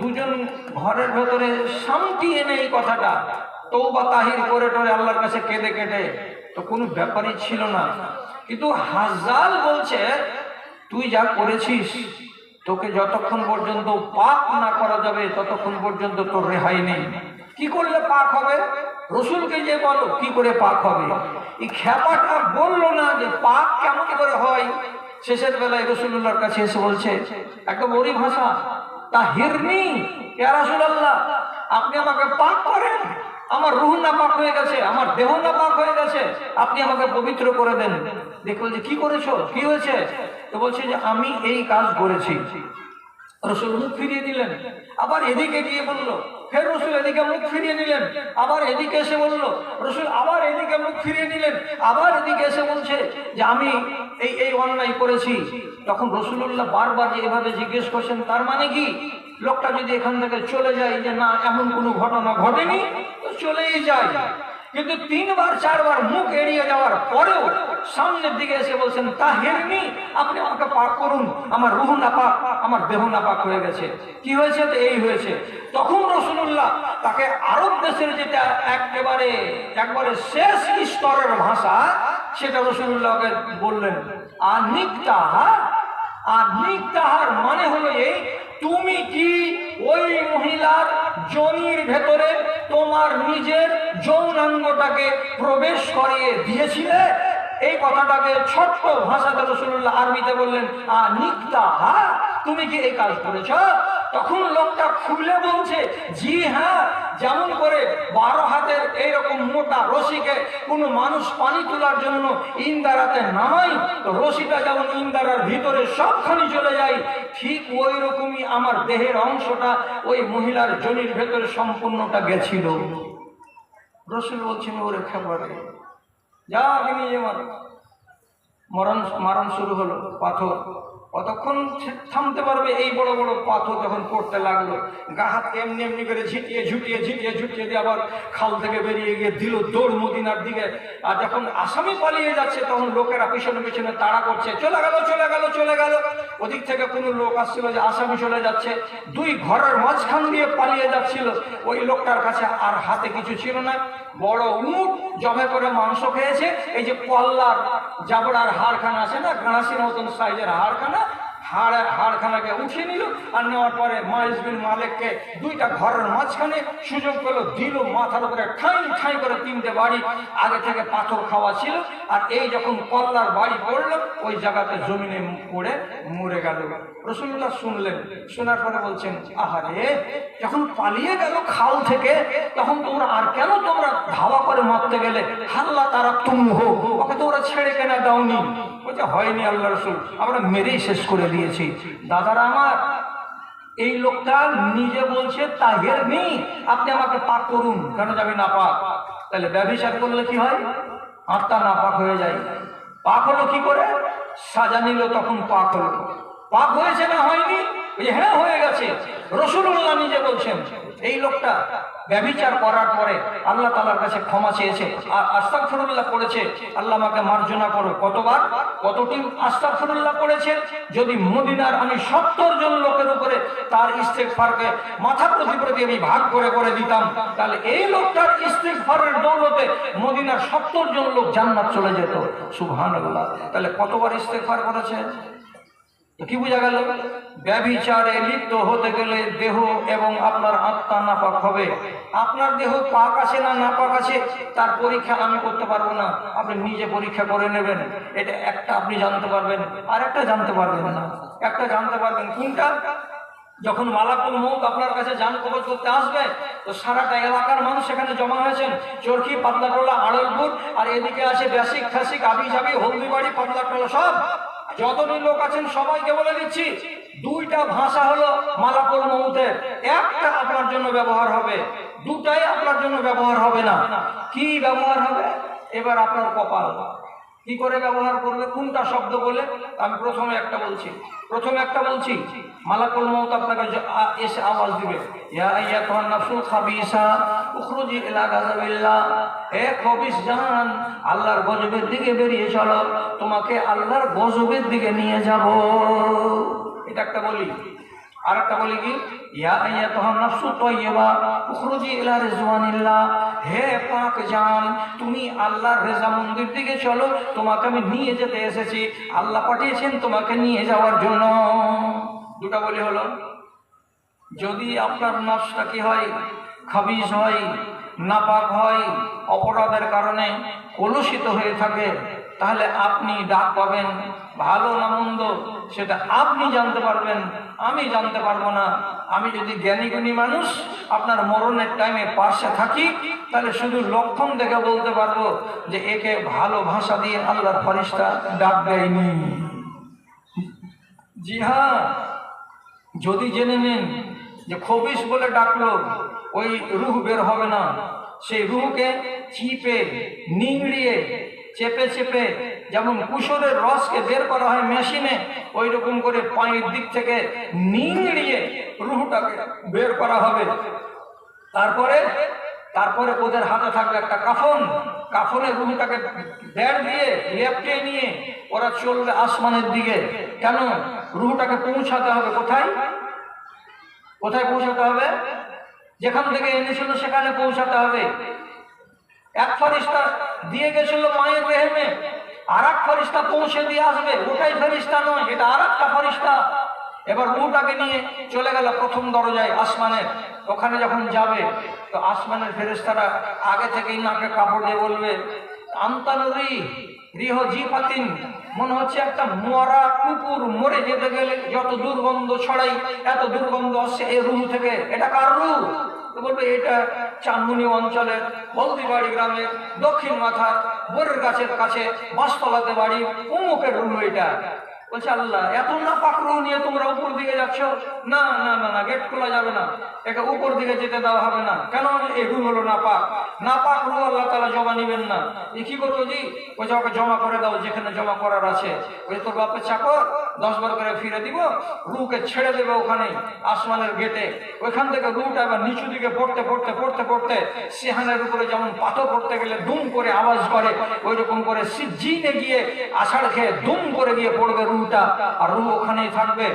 দুজন ঘরের ভেতরে শান্তি এনে এই কথাটা তওবা তাহির করে টরে আল্লাহর কাছে কেঁদে কেটে, তো কোনো ব্যাপারই ছিল না। কিন্তু হাজ্জাল বলছে, তুই যা করেছিস, তোকে যতক্ষণ পর্যন্ত পাক না করা যাবে ততক্ষণ পর্যন্ত তোর রেহাই নেই। কি করলে পাক হবে? রসুলকে যে বলো কি করে পাক হবে। এই খ্যাপাটা বললো না যে পাক কেমন করে হয়। শেষের বেলায় রাসূলুল্লাহর কাছে এসে বলছে একদম ওরই ভাষা, তাহিরনি ইয়া রাসূলুল্লাহ, আপনি আমাকে পাক করেন, আমার রূহ নাপাক হয়ে গেছে, আমার দেহ নাপাক হয়ে গেছে, আপনি আমাকে পবিত্র করে দেন। দেখো যে কি করেছো, কি হয়েছে? তো বলছে যে আমি এই কাজ করেছি। রসুল মুখ ফিরিয়ে দিলেন, আবার এদিকে গিয়ে বলল, ফের রসুল এদিকে মুখ ফিরিয়ে নিলেন, আবার এদিকে এসে বলল, রসুল আবার এদিকে মুখ ফিরিয়ে নিলেন, আবার এদিকে এসে বলছে যে আমি এই অন্যায় করেছি। তখন রাসূলুল্লাহ বারবার এভাবে জিজ্ঞেস করছেন, তার মানে কি লোকটা যদি এখান থেকে চলে যায়, যে না এমন কোনো ঘটনা ঘটেনি, তো চলেই যায়। কিন্তু 3বার 4বার মুখ এড়িয়ে যাওয়ার পরেও সামনের দিকে এসে বলছেন, তাহিরনি, আপনি আমাকে পাক করুন, আমার রূহ নাপাক, আমার দেহ নাপাক হয়ে গেছে। কি হয়েছে? তো এই হয়েছে। তখন রাসূলুল্লাহ তাকে আরব দেশের যেটা একবারে শেষ স্তরের ভাষা, সেটা রাসূলুল্লাহকে বললেন, আনিকতাহার মানে হলো এই, তুমি কি ওই মহিলার যোনির ভেতরে তোমার নিজের যৌনাঙ্গটাকে প্রবেশ করিয়ে দিয়েছিলে? এই কথাটাকে ছোট্ট ভাষাতে রাসূলুল্লাহ আরবিতে বললেন, আনিকতাহা, তুমি কি এই কাজ করেছ? তখন লোকটা খুলে বলছে, জি হ্যাঁ, যেমন করে 12 হাতের এইরকম মোটা রশিকে কোনো মানুষ পানি তোলার জন্য ইন্দারাতে নামাই, তো রশিটা যেমন ইন্দারার ভিতরে সবখানি চলে যায়, ঠিক ওই রকমই আমার দেহের অংশটা ওই মহিলার যোনির ভেতরে সম্পূর্ণটা গেছিল। রাসূল বলছেন, ওরে খেপারে, যা আগে নিয়ে মারণ শুরু হলো। পাথর কতক্ষণ থামতে পারবে? এই বড় বড় পাথর যখন পড়তে লাগলো, গা হাত এমনি এমনি করে ঝুটিয়ে দিয়ে আবার খাল থেকে বেরিয়ে গিয়ে দিল দৌড় মদিনার দিকে। আর যখন আসামি পালিয়ে যাচ্ছে, তখন লোকেরা পিছনে পিছনে তাড়া করছে, চলে গেল। ওদিক থেকে কোনো লোক আসছিল যে আসামি চলে যাচ্ছে, 2 ঘরের মাঝখান দিয়ে পালিয়ে যাচ্ছিল। ওই লোকটার কাছে আর হাতে কিছু ছিল না, বড় উট জবে করে মাংস খেয়েছে। এই যে পল্লার জাবড়ার হাড়খানা আছে না, গাঁড়াশির মতন সাইজের হাড়খানা, হাড়খানাকে উঠিয়ে নিল, আর নেওয়ার পরে মাইজ বিন মালিককে দুইটা ঘরের মাঝখানে সুযোগ পেল, দিল মাথার উপরে ঠাই ঠাই করে 3টে বাড়ি। আগে থেকে পাথর খাওয়া ছিল, আর এই যখন কল্লার বাড়ি পড়লো ওই জায়গাতে জমিনে পড়ে মরে গেল। রাসূলুল্লাহ শুনলেন, শোনার পরে বলছেন, আহারে, যখন পালিয়ে গেল খাল থেকে তখন তোমরা আর কেন তোমরা ধাওয়া করে মারতে গেলে? হাল্লা তারা তুম হো, ওকে তোমরা ছেড়ে কেন দাওনি? বলছে, হয়নি আল্লাহ রাসূল, আমরা মেরেই শেষ করে দিয়েছি। দাদারা আমার, এই লোকটা নিজে বলছে তাহের নেই, আপনি আমাকে পাক করুন। কেন যাবে না পাক? তাহলে ব্যভিচার করলে কি হয়? আত্মা না পাক হয়ে যায়। পাক হলো কি করে? সাজা নিল, তখন পাক হলো। পাক হয়েছে না হয়নি? হ্যাঁ হয়ে গেছে। রাসূলুল্লাহ নিজে বলছেন, এই লোকটা ব্যভিচার করার পরে আল্লাহ তাআলার কাছে ক্ষমা চেয়েছে আর আস্তাগফিরুল্লাহ করেছে, আল্লাহ আমাকে মার্জনা করো। কতবার, কতটি আস্তাগফিরুল্লাহ করেছে? যদি মদিনার আমি 70 জন লোকের উপরে তার ইস্তেগফারকে মাথা প্রতি প্রতি আমি ভাগ করে করে দিতাম, তাহলে এই লোকটার ইস্তেগফারের দৌলতে মদিনার 70 জন লোক জান্নাত চলে যেত। সুবহানাল্লাহ। তাহলে কতবার ইস্তেগফার করেছে? কি বোঝা গেল? ব্যভিচারে লিপ্ত হতে গেলে দেহ এবং আপনার আত্মা নাপাক হবে। আপনার দেহ পাক আছে না নাপাক আছে তার পরীক্ষা আমি করতে পারবো না, আপনি নিজে পরীক্ষা করে নেবেন। এটা একটা আপনি জানতে পারবেন, আর একটা জানতে পারবেন না। একটা জানতে পারবেন কোনটা? যখন মালাকুল মউত আপনার কাছে জান কবজ করতে আসবে, তো সারাটা এলাকার মানুষ সেখানে জমা হয়েছেন, চরকি, পাতলাটোলা, আড়লপুর, আর এদিকে আছে বেসিক খাসিক, আবি যাবি, হলদিবাড়ি, পাতলাটোলা, সব যতদিন লোক আছেন সবাইকে বলে দিচ্ছি, 2টা ভাষা হলো মালাকুল মউতের। একটা আপনার জন্য ব্যবহার হবে, 2টাই আপনার জন্য ব্যবহার হবে না। কি ব্যবহার হবে? এবার আপনার কপাল কি করে ব্যবহার করবে, কোনটা শব্দ বলে? আমি প্রথমে একটা বলছি, মালাকুল মউত আপনাকে এসে আওয়াজ দিবে, ইয়া আইয়াতুহান নাফসুল খাবিসা উখরুজি ইলা গাযাবিল্লাহ, হে খবিস জান, আল্লাহর গজবের দিকে বেরিয়ে চলো, তোমাকে আল্লাহর গজবের দিকে নিয়ে যাব। এটা একটা বলি। আর একটা বলি কি, ইয়া আইয়াতুহান নাফসুত তাইয়্যিবা উখরুজি ইলা রিজওয়ানিল্লাহ, হে পাক জান, তুমি আল্লাহর রেজামন্দির দিকে চলো, তোমাকে আমি নিয়ে যেতে এসেছি, আল্লাহ পাঠিয়েছেন তোমাকে নিয়ে যাওয়ার জন্য। 2টা বলি হলো। যদি আপনার নফসটা কি হয়, খাবিস হয়, নাপাক হয়, অপরাধের কারণে কলুষিত হয়ে থাকে, তাহলে আপনি ডাক পাবেন, ভালো না মন্দ সেটা আপনি জানতে পারবেন, আমি জানতে পারবো না। আমি যদি জ্ঞানী গুণী মানুষ আপনার মরণের টাইমে পাশে থাকি, তাহলে শুধু লক্ষণ দেখে বলতে পারবো যে একে ভালো ভাষা দিয়ে আল্লাহর ফেরেশতা ডাক দেয়নি। জি হ্যাঁ, যদি জেনে নেন যে খবিস বলে ডাকলো, ওই রূহ বের হবে না, সেই রূহকে চিপে নিংড়িয়ে চেপে চেপে, যেমন কুশলের রসকে বের করা হয় মেশিনে, ওই রকম করে পায়ের দিক থেকে নিংড়িয়ে রূহটাকে বের করা হবে। তারপরে ওদের হাতে থাকবে একটা কাফন, কাফনের রূহটাকে বের দিয়ে লেপটে নিয়ে ওরা চলবে আসমানের দিকে। কেন? রূহটাকে পৌঁছাতে হবে কোথায়? কোথায় পৌঁছাতে হবে? যেখান থেকে এনেছিল সেখানে পৌঁছাতে হবে। এক ফেরেশতা দিয়ে গেছিল মায়ের রেহেমে, আর এক ফেরেশতা পৌঁছে দিয়ে আসবে, ওটাই ফেরেশতা নয়, এটা আর একটা ফেরেশতা। এবার রূহটাকে নিয়ে চলে গেল প্রথম দরজায় আসমানের, ওখানে যখন যাবে তো আসমানের ফেরেশতারা আগে থেকেই নাকে কাপড় দিয়ে বলবে, আন্তানুরি রিহ জিফাতিন, মনে হচ্ছে একটা মরা কুকুর মরে যেতে গেলে যত দুর্গন্ধ ছড়াই, এত দুর্গন্ধ আসছে এই রুহ থেকে। এটা কার রুহ? তো বলবে এটা চাঁদমুনি অঞ্চলের হলদিবাড়ি গ্রামের দক্ষিণ মাথার বোরের গাছের কাছে বাসতলাতে বাড়ি অমুকের রুহ এটা। বলছে, আল্লাহ, এত না পাক রুহ নিয়ে তোমরা উপর দিকে যাচ্ছ? না না না না, গেট খোলা যাবে না, একে উপর দিকে যেতে দেওয়া হবে না। কেন? এই রুহ হলো নাপাক, নাপাক রুহ আল্লাহ তাআলা জমা নিবেন না। এ কি করবো জি? ওই ওকে জমা করে দাও যেখানে জমা করার আছে। ওই তোর বাপের চাকর 10 বার করে ফিরে দিব, রুহকে ছেড়ে দেবে ওখানে আসমানের গেটে। ওইখান থেকে রুহটা এবার নিচু দিকে পড়তে পড়তে পড়তে পড়তে সিহানের উপরে যেমন পাথর পড়তে গেলে দুম করে আওয়াজ করে, ওই রকম করে সিজ্জিনে গিয়ে আষাঢ় খেয়ে দুম করে গিয়ে পড়বে রুহটা, আর রুহ ওখানেই থাকবে।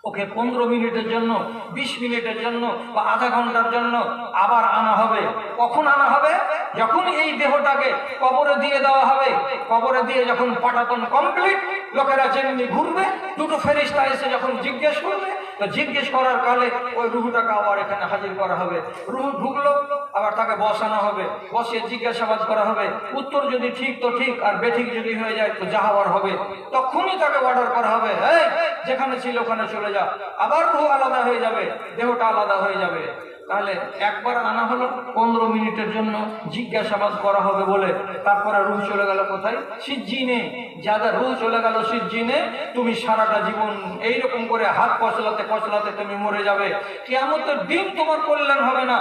ওকে 15 মিনিটের জন্য, 20 মিনিটের জন্য বা আধা ঘন্টার জন্য আবার আনা হবে। কখন আনা হবে? যখন এই দেহটাকে কবরে দিয়ে দেওয়া হবে। কবরে দিয়ে যখন পাঠাতন কমপ্লিট, লোকেরা যেমনি ঘুরবে, দুটো ফেরেশতা এসে যখন জিজ্ঞেস করবে, তো জিজ্ঞেস করার কালে ওই রুহুটাকে আবার এখানে হাজির করা হবে। রুহু ঢুকলো, আবার তাকে বসানো হবে, বসিয়ে জিজ্ঞাসাবাদ করা হবে। উত্তর যদি ঠিক তো ঠিক, আর বেঠিক যদি হয়ে যায় তো যা হওয়ার হবে। তখনই তাকে অর্ডার করা হবে, এই যেখানে ছিল ওখানে চলে যা। আবার রুহু আলাদা হয়ে যাবে, দেহটা আলাদা হয়ে যাবে। তাহলে একবার আনা হলো 15 মিনিটের জন্য জিজ্ঞাসাবাদ করা হবে বলে, তারপরে রুহ চলে গেল কোথায়? সিজ্জিনে। যাদের রুহ চলে গেল সিজ্জিনে, তুমি সারাটা জীবন এইরকম করে হাত কচলাতে কচলাতে তুমি মরে যাবে। কিয়ামতের দিন তোমার কল্যাণ হবে না,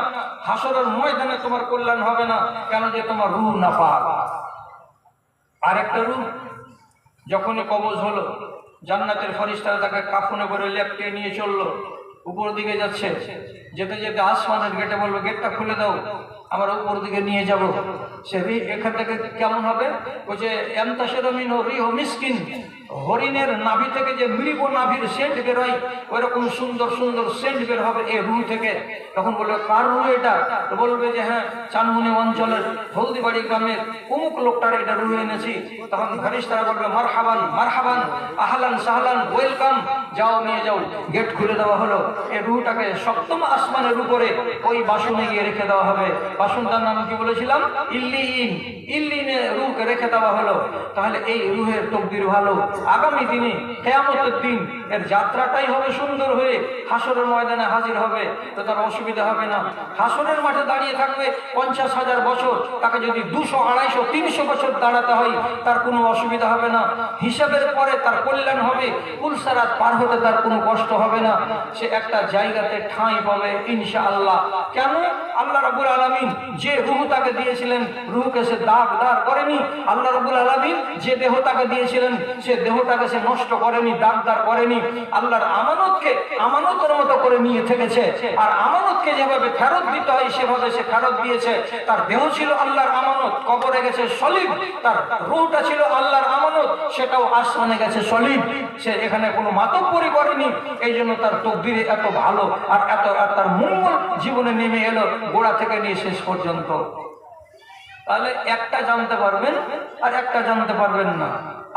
হাসরের ময়দানে তোমার কল্যাণ হবে না, কেন যে তোমার রুহ নাপাক। আরেকটা রুহ যখনই কবজ হলো, জান্নাতের ফেরেশতারা তাকে কাফনে করে লেপটে নিয়ে চললো, উপর দিকে যাচ্ছে। যেতে যেতে আসমানের গেটে বললো, গেটটা খুলে দাও, আমরা উপর দিকে নিয়ে যাব। সে এখান থেকে কেমন হবে? ওই যে এমতাশারামিন রিহ মিসকিন, হরিণের নাভি থেকে যে মৃগ নাভির সেন্ট বেরোয়, ওই রকম সুন্দর সুন্দর সেন্ট বের হবে এই রুহ থেকে। তখন বলবে, কার রুহ এটা? তো বলবে যে হ্যাঁ, চানমুনি অঞ্চলের হলদিবাড়ি গ্রামের অমুক লোকটার এটা রুহ এনেছি। তখন ফেরেশতারা বলবে, মারহাবান মারহাবান, আহলান সাহলান, ওয়েলকাম, যাও নিয়ে যাও। গেট খুলে দেওয়া হলো। এই রুহটাকে 7ম আসমানের উপরে ওই বাসনে গিয়ে রেখে দেওয়া হবে। বাসনটার নাম কি বলেছিলাম? ইল্লিয়িন। ইল্লিয়িনে রুহকে রেখে দেওয়া হলো। তাহলে এই রুহের তকদির ভালো। আগামী দিনে কিয়ামতের দিন এর যাত্রাটাই হবে সুন্দর হয়ে, হাসরের ময়দানে হাজির হবে, তো তার অসুবিধা হবে না। হাসরের মাঠে দাঁড়িয়ে থাকবে 50,000 বছর, তাকে যদি 200, 250, 300 বছর দাঁড়াতে হয়, তার কোনো অসুবিধা হবে না। হিসাবের পরে তার কল্যাণ হবে, পুলসারাত পার হতে তার কোনো কষ্ট হবে না। সে একটা জায়গাতে ঠাঁই পাবে ইনশাআল্লাহ। কেন? আল্লাহ রাব্বুল আলামিন যে রূহ তাকে দিয়েছিলেন, রূহকে সে দাগ করেনি। আল্লাহ রাব্বুল আলামিন যে দেহ তাকে দিয়েছিলেন, সে দেহটাকে সে নষ্ট করেনি, দাগ করেনি। আল্লাহর আমানতকে আমানতের মতো করে নিয়ে থেকেছে। আর আমানতকে যেভাবে ফেরত দিতে হয় সেভাবে সে ফেরত দিয়েছে। তার দেহ ছিল আল্লাহর আমানত, কবরে গেছে সলিড। তার রূহটা ছিল আল্লাহর আমানত, সেটাও আসমানে গেছে সলিড। সে এখানে কোনো মাতব্বরি করেনি। এই জন্য তার তকদিরে এত ভালো আর তার মঙ্গল জীবনে নেমে এলো, গোড়া থেকে নিয়ে শেষ পর্যন্ত। তাহলে একটা জানতে পারবেন আর একটা জানতে পারবেন না।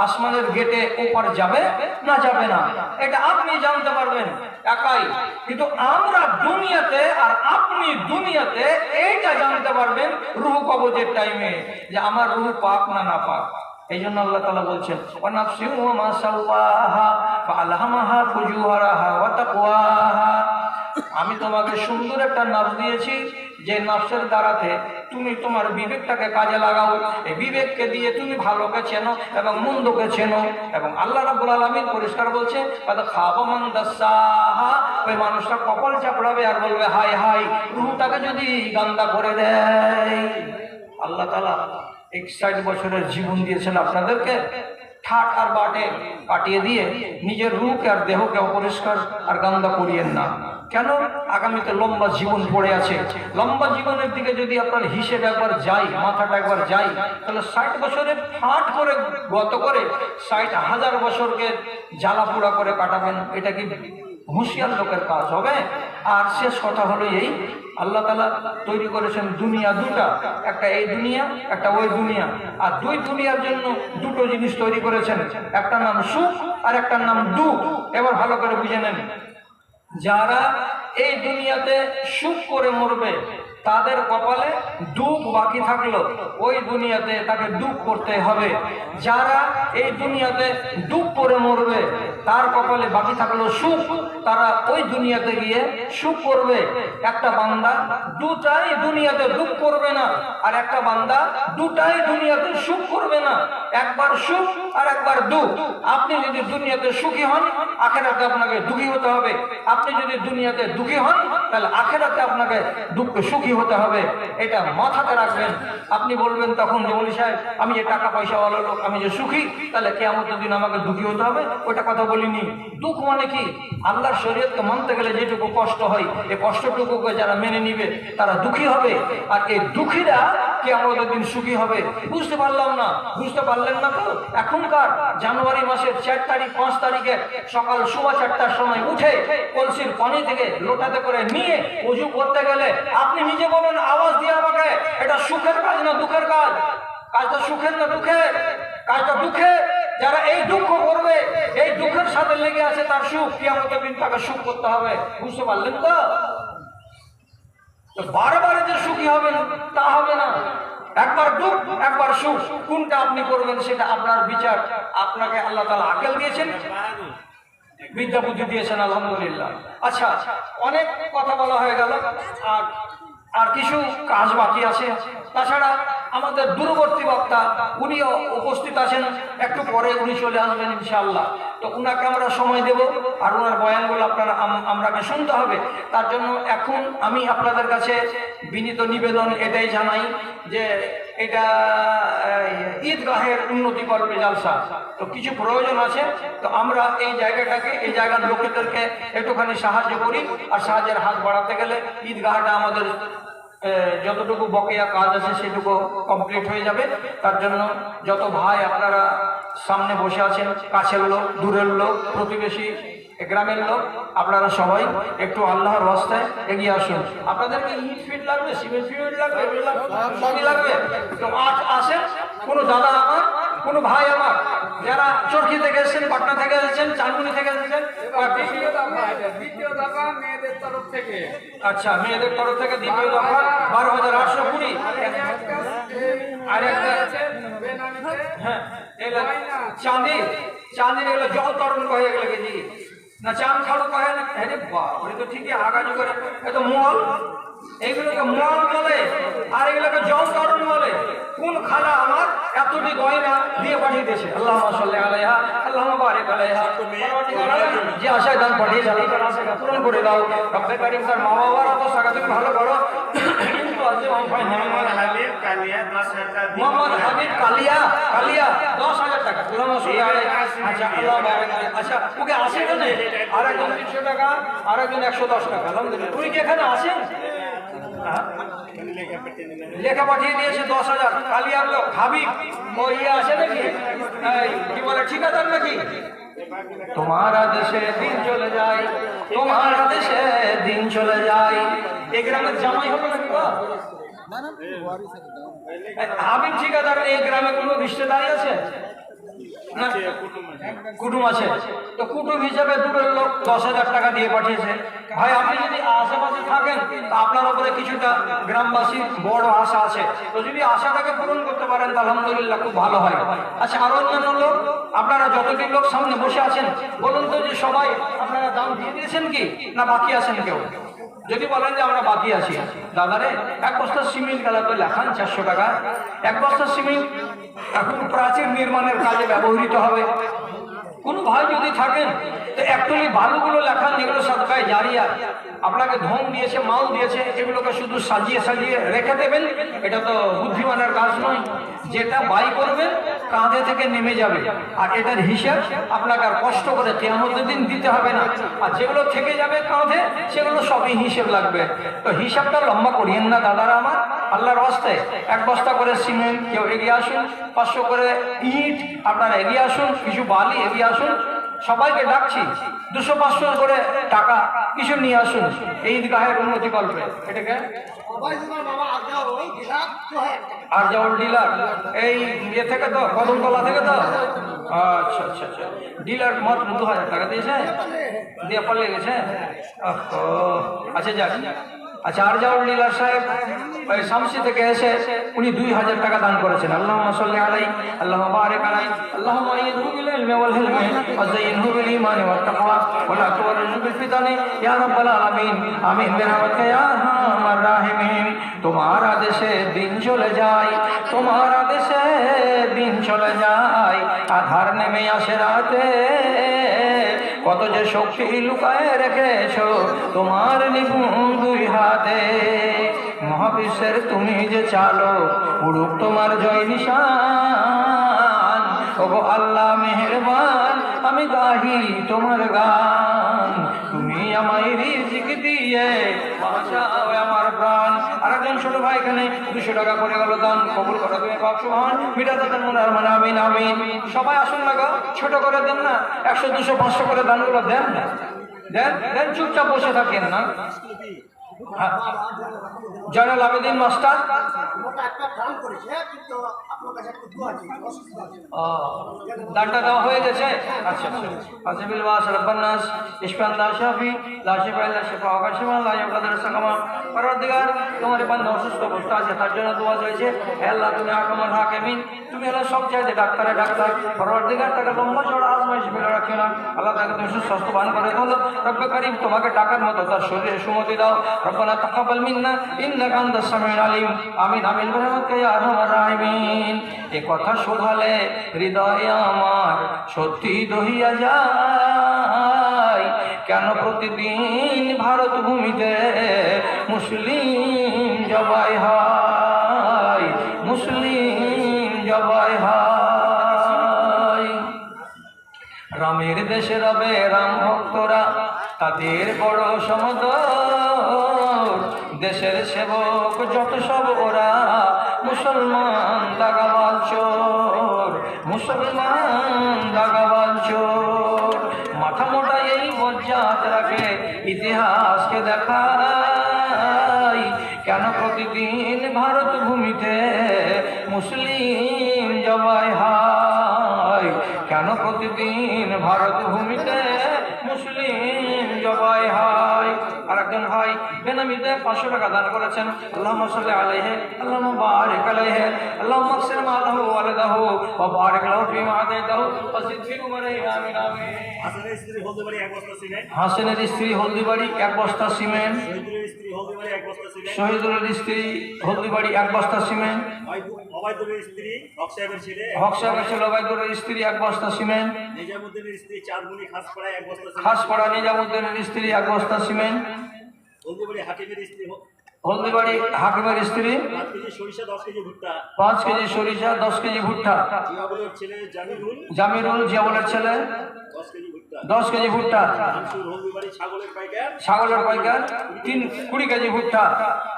আসমানের গেটে ওপার যাবে না যাবে না, এটা আপনি জানতে পারবেন একাই। কিন্তু আমরা দুনিয়াতে আর আপনি দুনিয়াতে এইটা জানতে পারবেন রূহ কবজের টাইমে, যে আমার রূহ পাক না না পাক। এই জন্য আল্লাহ তাআলা বলছেন, ওয়া নাফসিন ওয়া মা সাওয়াহা ফাআলহামাহা ফুজুরাহা ওয়া তাকওয়াহা। আমি তোমাকে সুন্দর একটা নাফস দিয়েছি, যে নাফসের দ্বারাতে তুমি তোমার বিবেকটাকে কাজে লাগাও। এই বিবেককে দিয়ে তুমি ভালোকে চেনো এবং মন্দকে চেনো। এবং আল্লাহ রাব্বুল আলামিন পরিষ্কার বলছে, কাদ খাবা মান দাসাহা, ওই মানুষটা কপাল চাপড়াবে আর বলবে, হায় হায়, রূহটাকে যদি গান্দা করে দেয়। আল্লাহ তাআলা 61 বছরের জীবন দিয়েছেন আপনাদেরকে, ঠাট আর বাটে কাটিয়ে দিয়ে নিজের রূহকে আর দেহকে অপরিষ্কার আর গান্দা করিয়েন না। কেন? আগামীতে লম্বা জীবন পড়ে আছে। লম্বা জীবনের দিকে যদি আপনার হিসেব একবার যাই, মাথাটা একবার যাই, তাহলে 60 বছরে ফাট করে গত করে 60,000 বছরকে জ্বালা পোড়া করে কাটাবেন, এটা কি হুঁশিয়ার লোকের কাজ হবে? আর শেষ কথা হলো এই, আল্লাহ তাআলা তৈরি করেছেন দুনিয়া দুটা, একটা এই দুনিয়া, একটা ওই দুনিয়া। আর দুই দুনিয়ার জন্য দুটো জিনিস তৈরি করেছেন, একটার নাম সুখ আর একটার নাম দুঃখ। এবার ভালো করে বুঝে নেন, যারা এই দুনিয়াতে সুখ করে মরবে তাদের কপালে দুঃখ বাকি থাকলো, ওই দুনিয়াতে তাকে দুঃখ করতে হবে। যারা এই দুনিয়াতে দুঃখ করে মরবে তার কপালে বাকি থাকলো সুখ, তারা ওই দুনিয়াতে গিয়ে সুখ করবে। একটা বান্দা দুটাই দুনিয়াতে দুঃখ করবে না, আর একটা বান্দা দুটাই দুনিয়াতে সুখ করবে না। একবার সুখ আর একবার দুঃখ। আপনি যদি দুনিয়াতে সুখী হন, আখিরাতে আপনাকে দুঃখী হতে হবে। আপনি যদি দুনিয়াতে দুঃখী হন, তাহলে আখিরাতে আপনাকে সুখী হতে হবে। এটা মাথাতে রাখবেন। আপনি বলবেন তখন যে, মৌলভী সাহেব, আমি যে টাকা পয়সাওয়ালা লোক, আমি যে সুখী, তাহলে কিয়ামতের দিন আমাকে দুঃখী হতে হবে? ওটা কথা বলিনি। দুঃখ মানে কি? আল্লাহর শরীয়তকে মানতে গেলে যেটুকু কষ্ট হয়, এই কষ্টটুকুকে যারা মেনে নিবে তারা দুঃখী হবে। আর এই দুঃখীরা কিয়ামতের দিন সুখী হবে। বুঝতে পারলাম না, বুঝতে পারলেন না তো? এখনকার জানুয়ারি মাসের 4 তারিখ 5 তারিখে সকাল 4:15টার সময় উঠে কলসির পানি থেকে লোটাতে করে নিয়ে ওযু করতে গেলে আপনি নিজে বলেন আওয়াজ দিয়ে আমাকে, এটা সুখের কাজ না দুঃখের কাজ? কাজটা সুখের না দুঃখের? কাজটা দুঃখের। যারা এই দুঃখ করবে, এই দুঃখের সাথে লেগে আছে, তার সুখ কিয়ামতের দিন তাকে সুখ করতে হবে। বুঝতে পারলেন তো? তো বারবার যে সুখী হবেন তা হবে না, একবার দুঃখ একবার সুখ, কোনটা আপনি করবেন সেটা আপনার বিচার। আপনাকে আল্লাহ তাআলা আকল দিয়েছেন, বিদ্যা বুদ্ধি দিয়েছেন, আলহামদুলিল্লাহ। আচ্ছা, অনেক কথা বলা হয়ে গেল, আর কিছু কাজ বাকি আছে। তাছাড়া আমাদের দূরবর্তী বক্তা উনিও উপস্থিত আছেন, একটু পরে উনি চলে আসবেন ইনশাআল্লাহ। তো উনাকে আমরা সময় দেব, আর ওনার বয়ানগুলো আপনারা আমরাকে শুনতে হবে। তার জন্য এখন আমি আপনাদের কাছে বিনীত নিবেদন এটাই জানাই যে এটা ঈদগাহের উন্নতি করবে জালসা, তো কিছু প্রয়োজন আছে। তো আমরা এই জায়গাটাকে, এই জায়গার লোকেদেরকে একটুখানি সাহায্য করি, আর সাহায্যের হাত বাড়াতে গেলে ঈদগাহটা আমাদের যতটুকু বকেয়া কাজ আছে সেটুকু কমপ্লিট হয়ে যাবে। তার জন্য যত ভাই আপনারা সামনে বসে আছেন, কাছের লোক, দূরের লোক, প্রতিবেশী, গ্রামের লোক, আপনারা সবাই একটু আল্লাহর রাস্তায় এগিয়ে আসুন। আপনাদেরকে ইট ফিট লাগবে, সিমেন্ট ফিমেন্ট লাগবে, সবই লাগবে। তো আজ আসেন, কোনো দাদা আমার, কোনো ভাই আমার যারা চরকি থেকে এসেছেন, পাটনা থেকে এসেছেন, চাঁদমুনি থেকে এসেছেন, দ্বিতীয় দফা মেয়েদের তরফ থেকে। আচ্ছা, মেয়েদের তরফ থেকে দ্বিতীয় দফা 12,820। আর একটা হ্যাঁ, চাঁদি, চাঁদির এগুলো জল তরণ কহে গেলে কেজি না, চাঁদ খাড়ো কহে না। আরে বাবা, তো ঠিকই আগাজু করে, এ তো মল, এইগুলোকে মল বলে, আর এগুলোকে জল তরণ বলে। কোন খালা আমার এতটি গয়না দিয়ে পাঠিয়ে দিয়েছে? আল্লাহুম্মা সাল্লি আলাইহা, আল্লাহুম্মা বারিক আলাইহা। যে আশায় দান পাঠিয়েছে আল্লাহ তাআলা আশাকে পূরণ করে দাও। রব্বে কারীম, তার মা বাবার অত টাকা তুমি ভালো করো। মোহাম্মদ হাবিব কালিয়া, কালিয়া 10,000 টাকা। আচ্ছা, আল্লাহ বারিক আলাইহা। আচ্ছা, ওকে আসে কেন? আর একজন 300 টাকা, আর একজন 110 টাকা। আলহামদুলিল্লাহ। তুই কি এখানে আসেন? লেখা পাঠিয়ে দিয়েছে 10,000। কালিয়ার লোক হাবিব, ও ইয়ে আসে নাকি, কি বলে, ঠিকাদার নাকি? তোমার আদেশে দিন চলে যায়, তোমার আদেশে দিন চলে যায়। এই গ্রামের জামাই হবে নাকি? হাবিব ঠিকাদার এই গ্রামে কোনো রিশতেদারি আছে না? কুটুম আছে। তো কুটুম হিসেবে দূরের লোক 10,000 টাকা দিয়ে পাঠিয়েছে। ভাই, আপনি যদি আশেপাশে থাকেন তা আপনার উপরে কিছুটা গ্রামবাসীর বড় আশা আছে। তো যদি আশাটাকে পূরণ করতে পারেন তা আলহামদুলিল্লাহ, খুব ভালো হয়। আচ্ছা, আরো অন্যান্য লোক, আপনারা যতটি লোক সামনে বসে আছেন, বলুন তো যে সবাই আপনারা দাম দিয়ে দিয়েছেন কি না বাকি আছেন কেউ? যদি বলেন যে আমরা বাকি আছি, দাদারে এক বস্তা সিমেন্ট গেলা তো লেখান 400 টাকা। এক বস্তা সিমেন্ট এখন প্রাচীর নির্মাণের কাজে ব্যবহৃত হবে। কোন ভাই যদি থাকেন তো একটুলি বালুগুলো লেখান, এগুলো সাদকায় জারিয়া, আপনাকে ধন দিয়েছে, মাল দিয়েছে, এগুলোকে শুধু সাজিয়ে সাজিয়ে রেখে দেবেন। এটা তো বুদ্ধিমানের কাজ নয়। যেটা বাই করবেন কাঁধে থেকে নেমে যাবে, আর এটার হিসাব আপনাকে আর কষ্ট করে কিয়ামতের দিন দিতে হবে না। আর যেগুলো থেকে যাবে কাঁধে, সেগুলো সবই হিসেব লাগবে। তো হিসাবটা লম্বা করিয়েন না দাদারা আমার, আল্লাহর রাস্তায়। এক বস্তা করে সিমেন্ট কেউ এগিয়ে আসুন, 500 করে ইট আপনারা এগিয়ে আসুন, কিছু বালি এগিয়ে আসুন, সবাইকে ডাকছি। 200-500 করে টাকা কিছু নিয়ে আসুন এই ঈদগাহের উন্নতি করবে। এটাকে আর যাওয়ার ডিলার এই ইয়ে থেকে তো, কদমতলা থেকে তো। আচ্ছা আচ্ছা আচ্ছা, ডিলার মাত্র 2,000 টাকা দিয়েছে, দিয়ে পালিয়ে গেছে। আচ্ছা যাক। আচ্ছা, আর যাওয়ার ডিলার সাহেব ওই শামসি থেকে এসে উনি 2,000 টাকা দান করেছেন। আল্লাহুম্মা সাল্লি আলাইহি, আল্লাহুম্মা বারিক আলাইহি, আল্লাহুম্মা আইয়িদহু বিল ইলমি ওয়াল হিলমি ওয়া যায়্যিনহু বিল ঈমানি ওয়াত তাকওয়া ওয়া লা তুওয়ারিজহু বিল ফিতানি ইয়া রাব্বাল আলামিন। আমিন বিরহমাতিকা ইয়া আরহামার রাহিমিন। তোমার আদেশে দিন চলে যায়, তোমার আদেশে দিন চলে যায়, আধার নেমে আসে রাতে, কত যে শক্তি লুকায় রেখেছো তোমার নিপুণ 2 হাতে। মহাবিশ্বের তুমি যে চালো, উড়ুক তোমার জয় নিশান। ওগো আল্লাহ মেহেরবান, আমি গাহি তোমার গান। তুমি আমায় রিজিক দিয়ে বাঁচাও আমার প্রাণ। আর একজন ছোট ভাই এখানে 200 টাকা করে গেল দান, কবুল করে তুমি পাক সুবহান। মিটাতে দেন মনে আর মানে আমিন আমিন। সবাই আসুন লাগা, ছোট করে দেন না, 100, 200, 500 করে দানগুলো দেন না, দেন দেন, চুপচাপ বসে থাকেন না। জয়নুল আবেদিন মাস্টার দানটা দেওয়া হয়ে গেছে। আচ্ছা আচ্ছা বিল ওয়াস রব্বানাস ইশফান লা শাফি লা শিফা ইল্লা শিফা ওয়া শিফা লা ইয়াগাদিরু সাকামা। পরওয়ারদিগার তোমার বান্দা অসুস্থ অবস্থা আছে, তার জন্য দোয়া হয়েছে। হে আল্লাহ তুমি আহকামুল হাকিমিন, তুমি হলো সব চাইতে ডাক্তারে ডাক্তার। পরওয়ারদিগার তাকে লম্বা চড়া আজমাইশ ফেলে রাখিও না আল্লাহ, তাকে তুমি সুস্বাস্থ্যবান করে তোলো। রব্বে কারীম তোমাকে টাকার মতো তার শরীরে সুমতি দাও। রব্বানা তাকাব্বাল মিন্না ইন্নাকা আনতাস সামিউল আলিম। আমিন আমিন বিরহমাতিকা ইয়া আরহামার রাহিমিন। এই কথা শোনালে হৃদয়ে আমার সত্যি দহিয়া যায়, কেন প্রতিদিন ভারত ভূমিতে মুসলিম জবাই হয়, মুসলিম জবাই হয়। রামের দেশে রবে রাম ভক্তরা, তাদের বড় সমাদর। দেশের সেবক যত সব ওরা মুসলমান দাগাবাজ চোর, মুসলমান দাগাবাজ চোর। মাথা মোটা এই বজ্জাতরাকে ইতিহাসকে দেখায়, কেন প্রতিদিন ভারত ভূমিতে মুসলিম জবাই হয়, কেন প্রতিদিন ভারত ভূমিতে মুসলিম জবাই হয়। আর একজন ভাই বেনামিতে 500 টাকা দান করেছেন। আল্লাহুম্মা সাল্লি আলাইহি আল্লাহুম্মা বারিক আলাইহি আল্লাহুম্মা আকসির মালাহু ওয়া ওয়ালাদাহু ওয়া বারিক লাহু ফীমা আতাইতাহু ওয়া জিদ ফি উমরিহি আমিন আমিন। হাসানের স্ত্রী হলদিবাড়ি 1 বস্তা সিমেন্ট। হাসানের স্ত্রী হলদিবাড়ি 1 বস্তা সিমেন্ট। শহীদুলের স্ত্রী হলদিবাড়ি 1 বস্তা সিমেন্ট। শহীদুলের স্ত্রী হলদিবাড়ি 1 বস্তা সিমেন্ট। ওবায়দুলের স্ত্রী হক সাহেবের ছেলে। হক সাহেবের ছেলে ওবায়দুলের স্ত্রী 1 বস্তা সিমেন্ট। নিজামুদ্দিনের স্ত্রী চাঁদমণি খাসপাড়া 1 বস্তা সিমেন্ট। খাসপাড়া নিজামুদ্দিনের স্ত্রী 1 বস্তা সিমেন্ট। হলদিবাড়ি হাকিমের স্ত্রী হলদিবাড়ি হাকিমের স্ত্রী 5 কেজি সরিষা 10 কেজি ভুট্টা। 5 কেজি সরিষা 10 কেজি ভুট্টা। জিয়াবুলের ছেলে জামিরুল জিয়াবুলের ছেলে 10 কেজি ভুট্টা। 10 কেজি ভুট্টা। মানসুর হলদিবাড়ি ছাগলের পাইকার ছাগলের পাইকার 20 কেজি ভুট্টা।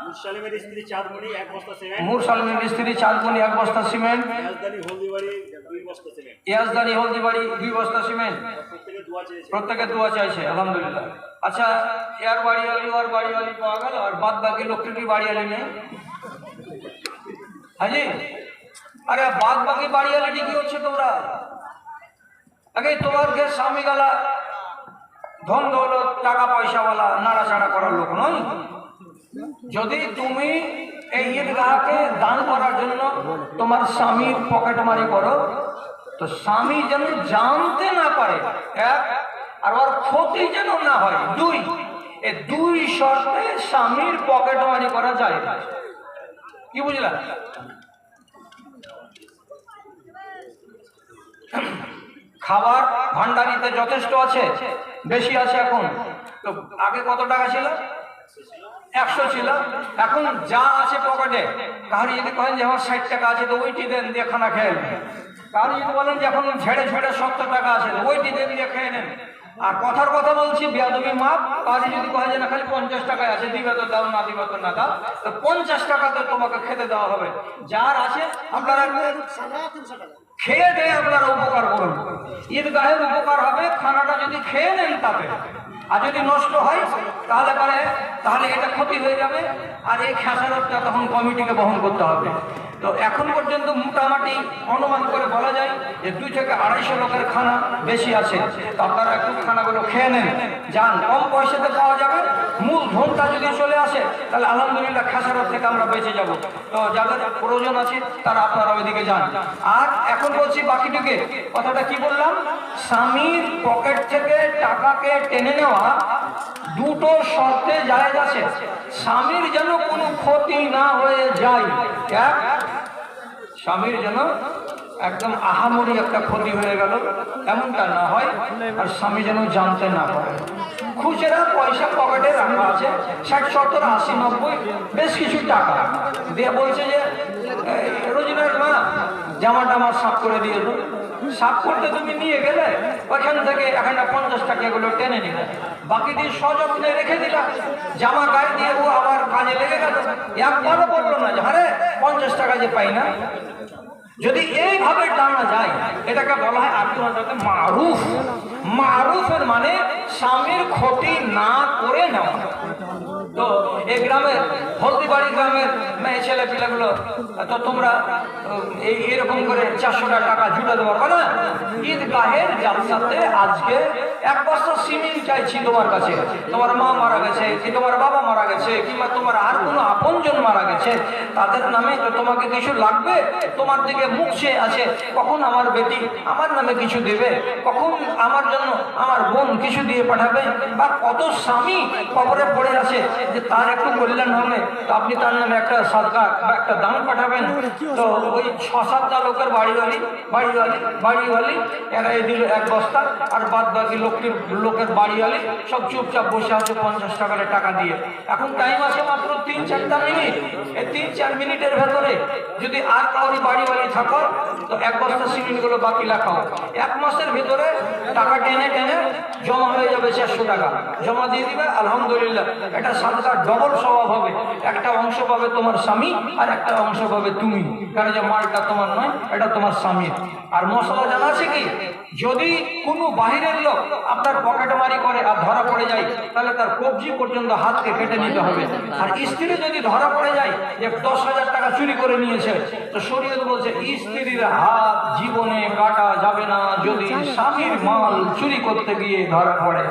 মুরসালিমের স্ত্রী চাঁদমণি 1 বস্তা সিমেন্ট। মুরসালিমের স্ত্রী চাঁদমণি 1 বস্তা সিমেন্ট। ইয়াজদানি হলদিবাড়ি 2 বস্তা সিমেন্ট। ইয়াজদানি হলদিবাড়ি 2 বস্তা সিমেন্ট। প্রত্যেকে দোয়া চাইছে আলহামদুলিল্লাহ। আচ্ছা এর বাড়িওয়ালি ওর বাড়িওয়ালি পাওয়া গেল, আর বাদ বাকি লোকটি কি বাড়িওয়ালি নেই? হাজি আরে বাদ বাকি বাড়িওয়ালি কি হচ্ছে তোমরা? আগে তোমার কে স্বামী গালা ধন দৌলত টাকা পয়সাওয়ালা নাড়াচাড়া করার লোক নয়। যদি তুমি এই ঈদগাহকে দান করার জন্য তোমার স্বামীর পকেট মারি করো, তো স্বামী যেন জানতে না পারে, 1, আর ওর ক্ষতি যেন না হয়, 2। এই 2 শর্তে স্বামীর পকেট মারি করা যায়। কি বুঝলেন? খাবার ভান্ডারিতে যথেষ্ট আছে, বেশি আছে এখন। তো আগে কত টাকা ছিল? 100 ছিল। এখন যা আছে পকেটে, কারো যদি কহেন যে আমার 60 টাকা আছে তো ওইটি দেন দিয়ে খানা খেয়ে নেন। কারো যদি বলেন যে এখন ঝেড়ে ঝেড়ে 70 টাকা আছে ওইটি দেন দিয়ে খেয়ে নেন। আর কথার কথা বলছি, বেয়াদবি মাপ। কারো যদি কহে যে না খালি 50 টাকায় আছে, দিবে তো দাও, না দিবে তো না দাও, তো 50 টাকাতে তোমাকে খেতে দেওয়া হবে। যার আছে আপনারা খেয়ে দেয়, আপনারা উপকার করুন। ঈদগাহের উপকার হবে, খানাটা যদি খেয়ে নেন তাতে। আর যদি নষ্ট হয় তাহলে এটা ক্ষতি হয়ে যাবে, আর এই খেসারতটা তখন কমিটিকে বহন করতে হবে। তো এখন পর্যন্ত মোটামুটি অনুমান করে বলা যায় যে 2 থেকে 250 লোকের খানা বেশি আছে। তো আপনারা একটু খানাগুলো খেয়ে নেন, যান, কম পয়সাতে পাওয়া যাবে। মূল ধনটা যদি চলে আসে তাহলে আলহামদুলিল্লাহ খেসারত থেকে আমরা বেঁচে যাব। তো যাদের প্রয়োজন আছে তারা আপনারা ওইদিকে যান। আর এখন বলছি বাকিটিকে, কথাটা কি বললাম? স্বামীর পকেট থেকে টাকাকে টেনে নেওয়া 2টো শর্তে জায়েজ আছে। স্বামীর যেন কোনো ক্ষতি না হয়ে যায়, 1, স্বামীর যেন একদম আহামরি একটা ক্ষতি হয়ে গেল এমনটা না হয়, আর স্বামী যেন জানতে না পারে। খুচরা পয়সা পকেটে রাখা আছে 60, 70, 80, 90 বেশ কিছু টাকা দিয়ে বলছে যে রোজিনার মা জামাটা আমার সাফ করে দিয়ে দাও। সাফ করতে তুমি নিয়ে গেলে ওখান থেকে এখানে 50 টাকা এগুলো টেনে নিলে, বাকি দিয়ে সযত্নে রেখে দিলাম। জামা গায়ে দিয়ে ও আবার কাজে লেগে গেল, একবারও বললো না যে আরে 50 টাকা যে পাই না। যদি এইভাবে টানা যায় এটাকে বলা হয় আরবি ভাষাতে মারুফ। মারুফের মানে স্বামীর ক্ষতি না করে নেওয়া। তো এই গ্রামের হলদিবাড়ি গ্রামের মেয়ে ছেলে পিলেগুলো তো তোমরা এইরকম করে 400 টাকা জুটে দেবো না ঈদগাহের জালসাতে আজকে এক বস্তা সিমেন্ট চাইছি তোমার কাছে। তোমার মা মারা গেছে কি তোমার বাবা মারা গেছে কিংবা তোমার আর কোনো আপনজন মারা গেছে, তাদের নামে তো তোমাকে কিছু লাগবে। তোমার দিকে মুখ চেয়ে আছে, কখন আমার বেটি আমার নামে কিছু দেবে, কখন আমার জন্য আমার বোন কিছু দিয়ে পাঠাবে, বা কত স্বামী কবরে পড়ে আছে যে তার একটু কল্যাণ হবে, তো আপনি তার নামে একটা সাদকা বা একটা দান পাঠাবেন। তো ওই 6-7টা লোকের বাড়িওয়ালি এরা এই দিল এক বস্তা, আর বাদ বাকি লোকের বাড়িওয়ালি সব চুপচাপ বসে আছে 50 টাকা দিয়ে। এখন টাইম আছে মাত্র 3-4টা মিনিট। এই 3-4 মিনিটের ভেতরে যদি আর কাউরি বাড়িওয়ালি থাকো তো এক বস্তা সিমেন্টগুলো বাকি রাখাও। 1 মাসের ভিতরে টাকা টেনে জমা হয়ে যাবে 400 টাকা জমা দিয়ে দিবে। আলহামদুলিল্লাহ, এটা সাদকার ডবল স্বভাব হবে। একটা অংশ পাবে তোমার স্বামী আর একটা অংশ পাবে তুমি, কারণ যে মালটা তোমার নয়, এটা তোমার স্বামীর। আর মশলা জানা আছে কি, যদি কোনো বাহিরের লোক আপনার পকেটমারি করে আর ধরা পড়ে যায় তাহলে তার কবজি পর্যন্ত হাতকে কেটে নিতে হবে। আর স্ত্রী যদি ধরা পড়ে যায় যে 10,000 টাকা চুরি করে নিয়েছে, তো শরীয়ত বলছে স্ত্রীর হাত জীবনে কাটা যাবে না যদি স্বামীর মাল চুরি করতে গিয়ে ধরা পড়ে।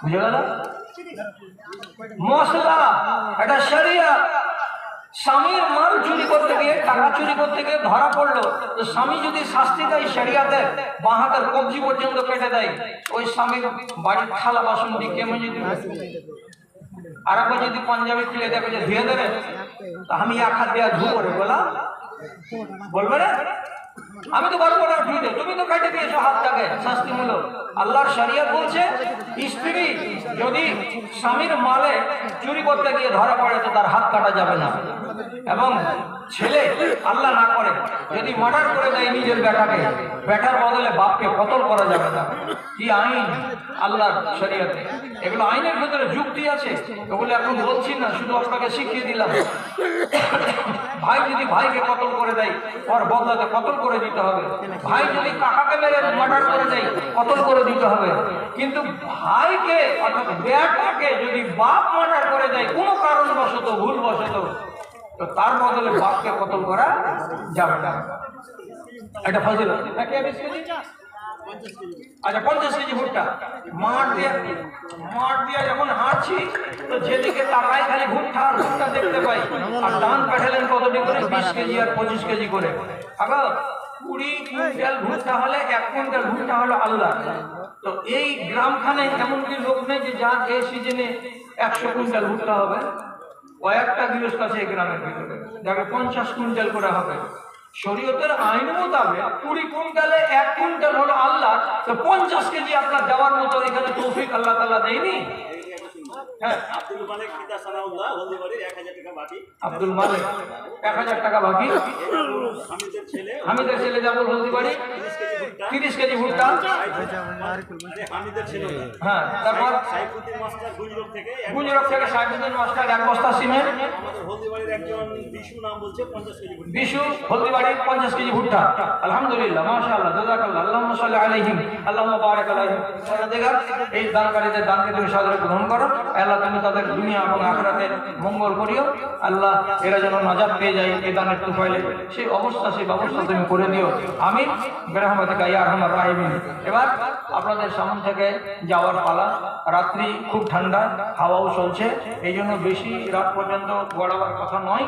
বুঝে গেল? মশলা এটা শরিয়া। স্বামীর মাল চুরি করতে গিয়ে টাকা চুরি করতে গিয়ে ধরা পড়লো, তো স্বামী যদি শাস্তি দেয় শরিয়াতে বাঁ হাতের কবজি পর্যন্ত কেটে দেয়, ওই স্বামীর বাড়ির থালা বাসন দিয়ে কেমন যদি আর একবার যদি পাঞ্জাবি খুলে দেখো যে ধুয়ে দেবে, তো আমি 1 হাত দেওয়া ধু করে বলবে না আমি তো পারবো না ধুইতে, তুমি তো কেটে দিয়েছো হাতটাকে শাস্তিমূলক। আল্লাহর শরিয়ত বলছে স্ত্রী যদি স্বামীর মালে চুরি করতে গিয়ে ধরা পড়ে তো তার হাত কাটা যাবে না। এবং ছেলে আল্লাহ না করে যদি মার্ডার করে দেয় নিজের বেটাকে, বেটার বদলে বাপকে কতল করা যাবে না। কি আইন আল্লাহর শরিয়তে, এগুলো আইনের ভেতরে যুক্তি আছে, এগুলো এখন বলছি না, শুধু আপনাকে শিখিয়ে দিলাম। ভাই যদি ভাইকে কতল করে দেয় ওর বদলাতে কতল করে দিতে হবে। ভাই যদি কাকাকে মেরে মার্ডার করে দেয় কতল করে দিতে হবে। কিন্তু ভাইকে অর্থাৎ বেটাকে যদি বাপ মার্ডার করে দেয় কোনো কারণবশত ভুলবশত, তো তার বদলে বাপকে কতল করা যাবে না। এটা ফজিলত। আচ্ছা 50 কেজি ভুট্টা মাঠ দিয়ে যখন হাঁটছি তো যেদিকে তাকাই খালি ভুট্টা আর ভুট্টা দেখতে পাই। আর ধান পাঠালেন কতটি করে, 20 কেজি আর 25 কেজি করে। আবার 20 কুইন্টাল ভুট্টা হলে 1 কুইন্টাল ভুট্টা হলো আল্লাহ। তো এই গ্রামখানে এমন কি লোক নেই যে যার এই সিজনে 100 কুইন্টাল ভুট্টা হবে। কয়েকটা গৃহস্থ আছে এই গ্রামের ভিতরে যাকে 50 কুইন্টাল করে হবে। শরীয়তের আইন মোতাবেক 20 কুইন্টালে 1 কুইন্টাল হলো আল্লাহ, তো 50 কেজি আপনার দেওয়ার মতো এখানে তৌফিক আল্লাহ তাআলা দেয়নি। হ্যাঁ, আব্দুল মালিক পিতা সানাউল্লাহ হলদিবাড়ির 1000 টাকা বাকি। আব্দুল মালিক 1000 টাকা বাকি। হামিদের ছেলে যাবো হলদিবাড়ি 30 কেজি ভুট্টা। হামিদের ছেলে হ্যাঁ, তারপর সাইফুদ্দিন মাস্টার গুজরাট থেকে সাইফুদ্দিন মাস্টার 1 বস্তা সিমেন্ট। আমাদের হলদিবাড়ির একজন বিশু নাম বলছে 50 কেজি ভুট্টা। বিশু হলদিবাড়ির 50 কেজি ভুট্টা। আলহামদুলিল্লাহ, মাশাআল্লাহ, জাযাকাল্লাহ, আল্লাহুম্মা সাল্লি আলাইহিম, আল্লাহুম্মা বারিক আলাইহিম। সালাদিগার এই দানকারীদের দানকে তুমি সাদরে গ্রহণ করো। আল্লাহ তুমি তাদের দুনিয়া এবং আখিরাতে মঙ্গল করিও। আল্লাহ এরা যেন নাজাত পেয়ে যায় এই দানের তুফাইলে, সেই ব্যবস্থা তুমি করে দিও। আমিন বিরহমাতিকা ইয়া আরহামার রাহিমিন। এবার আপনাদের সামনে থেকে যাওয়ার পালা। রাত্রি খুব ঠান্ডা, হাওয়াও চলছে, এই জন্য বেশি রাত পর্যন্ত গড়াবার কথা নয়।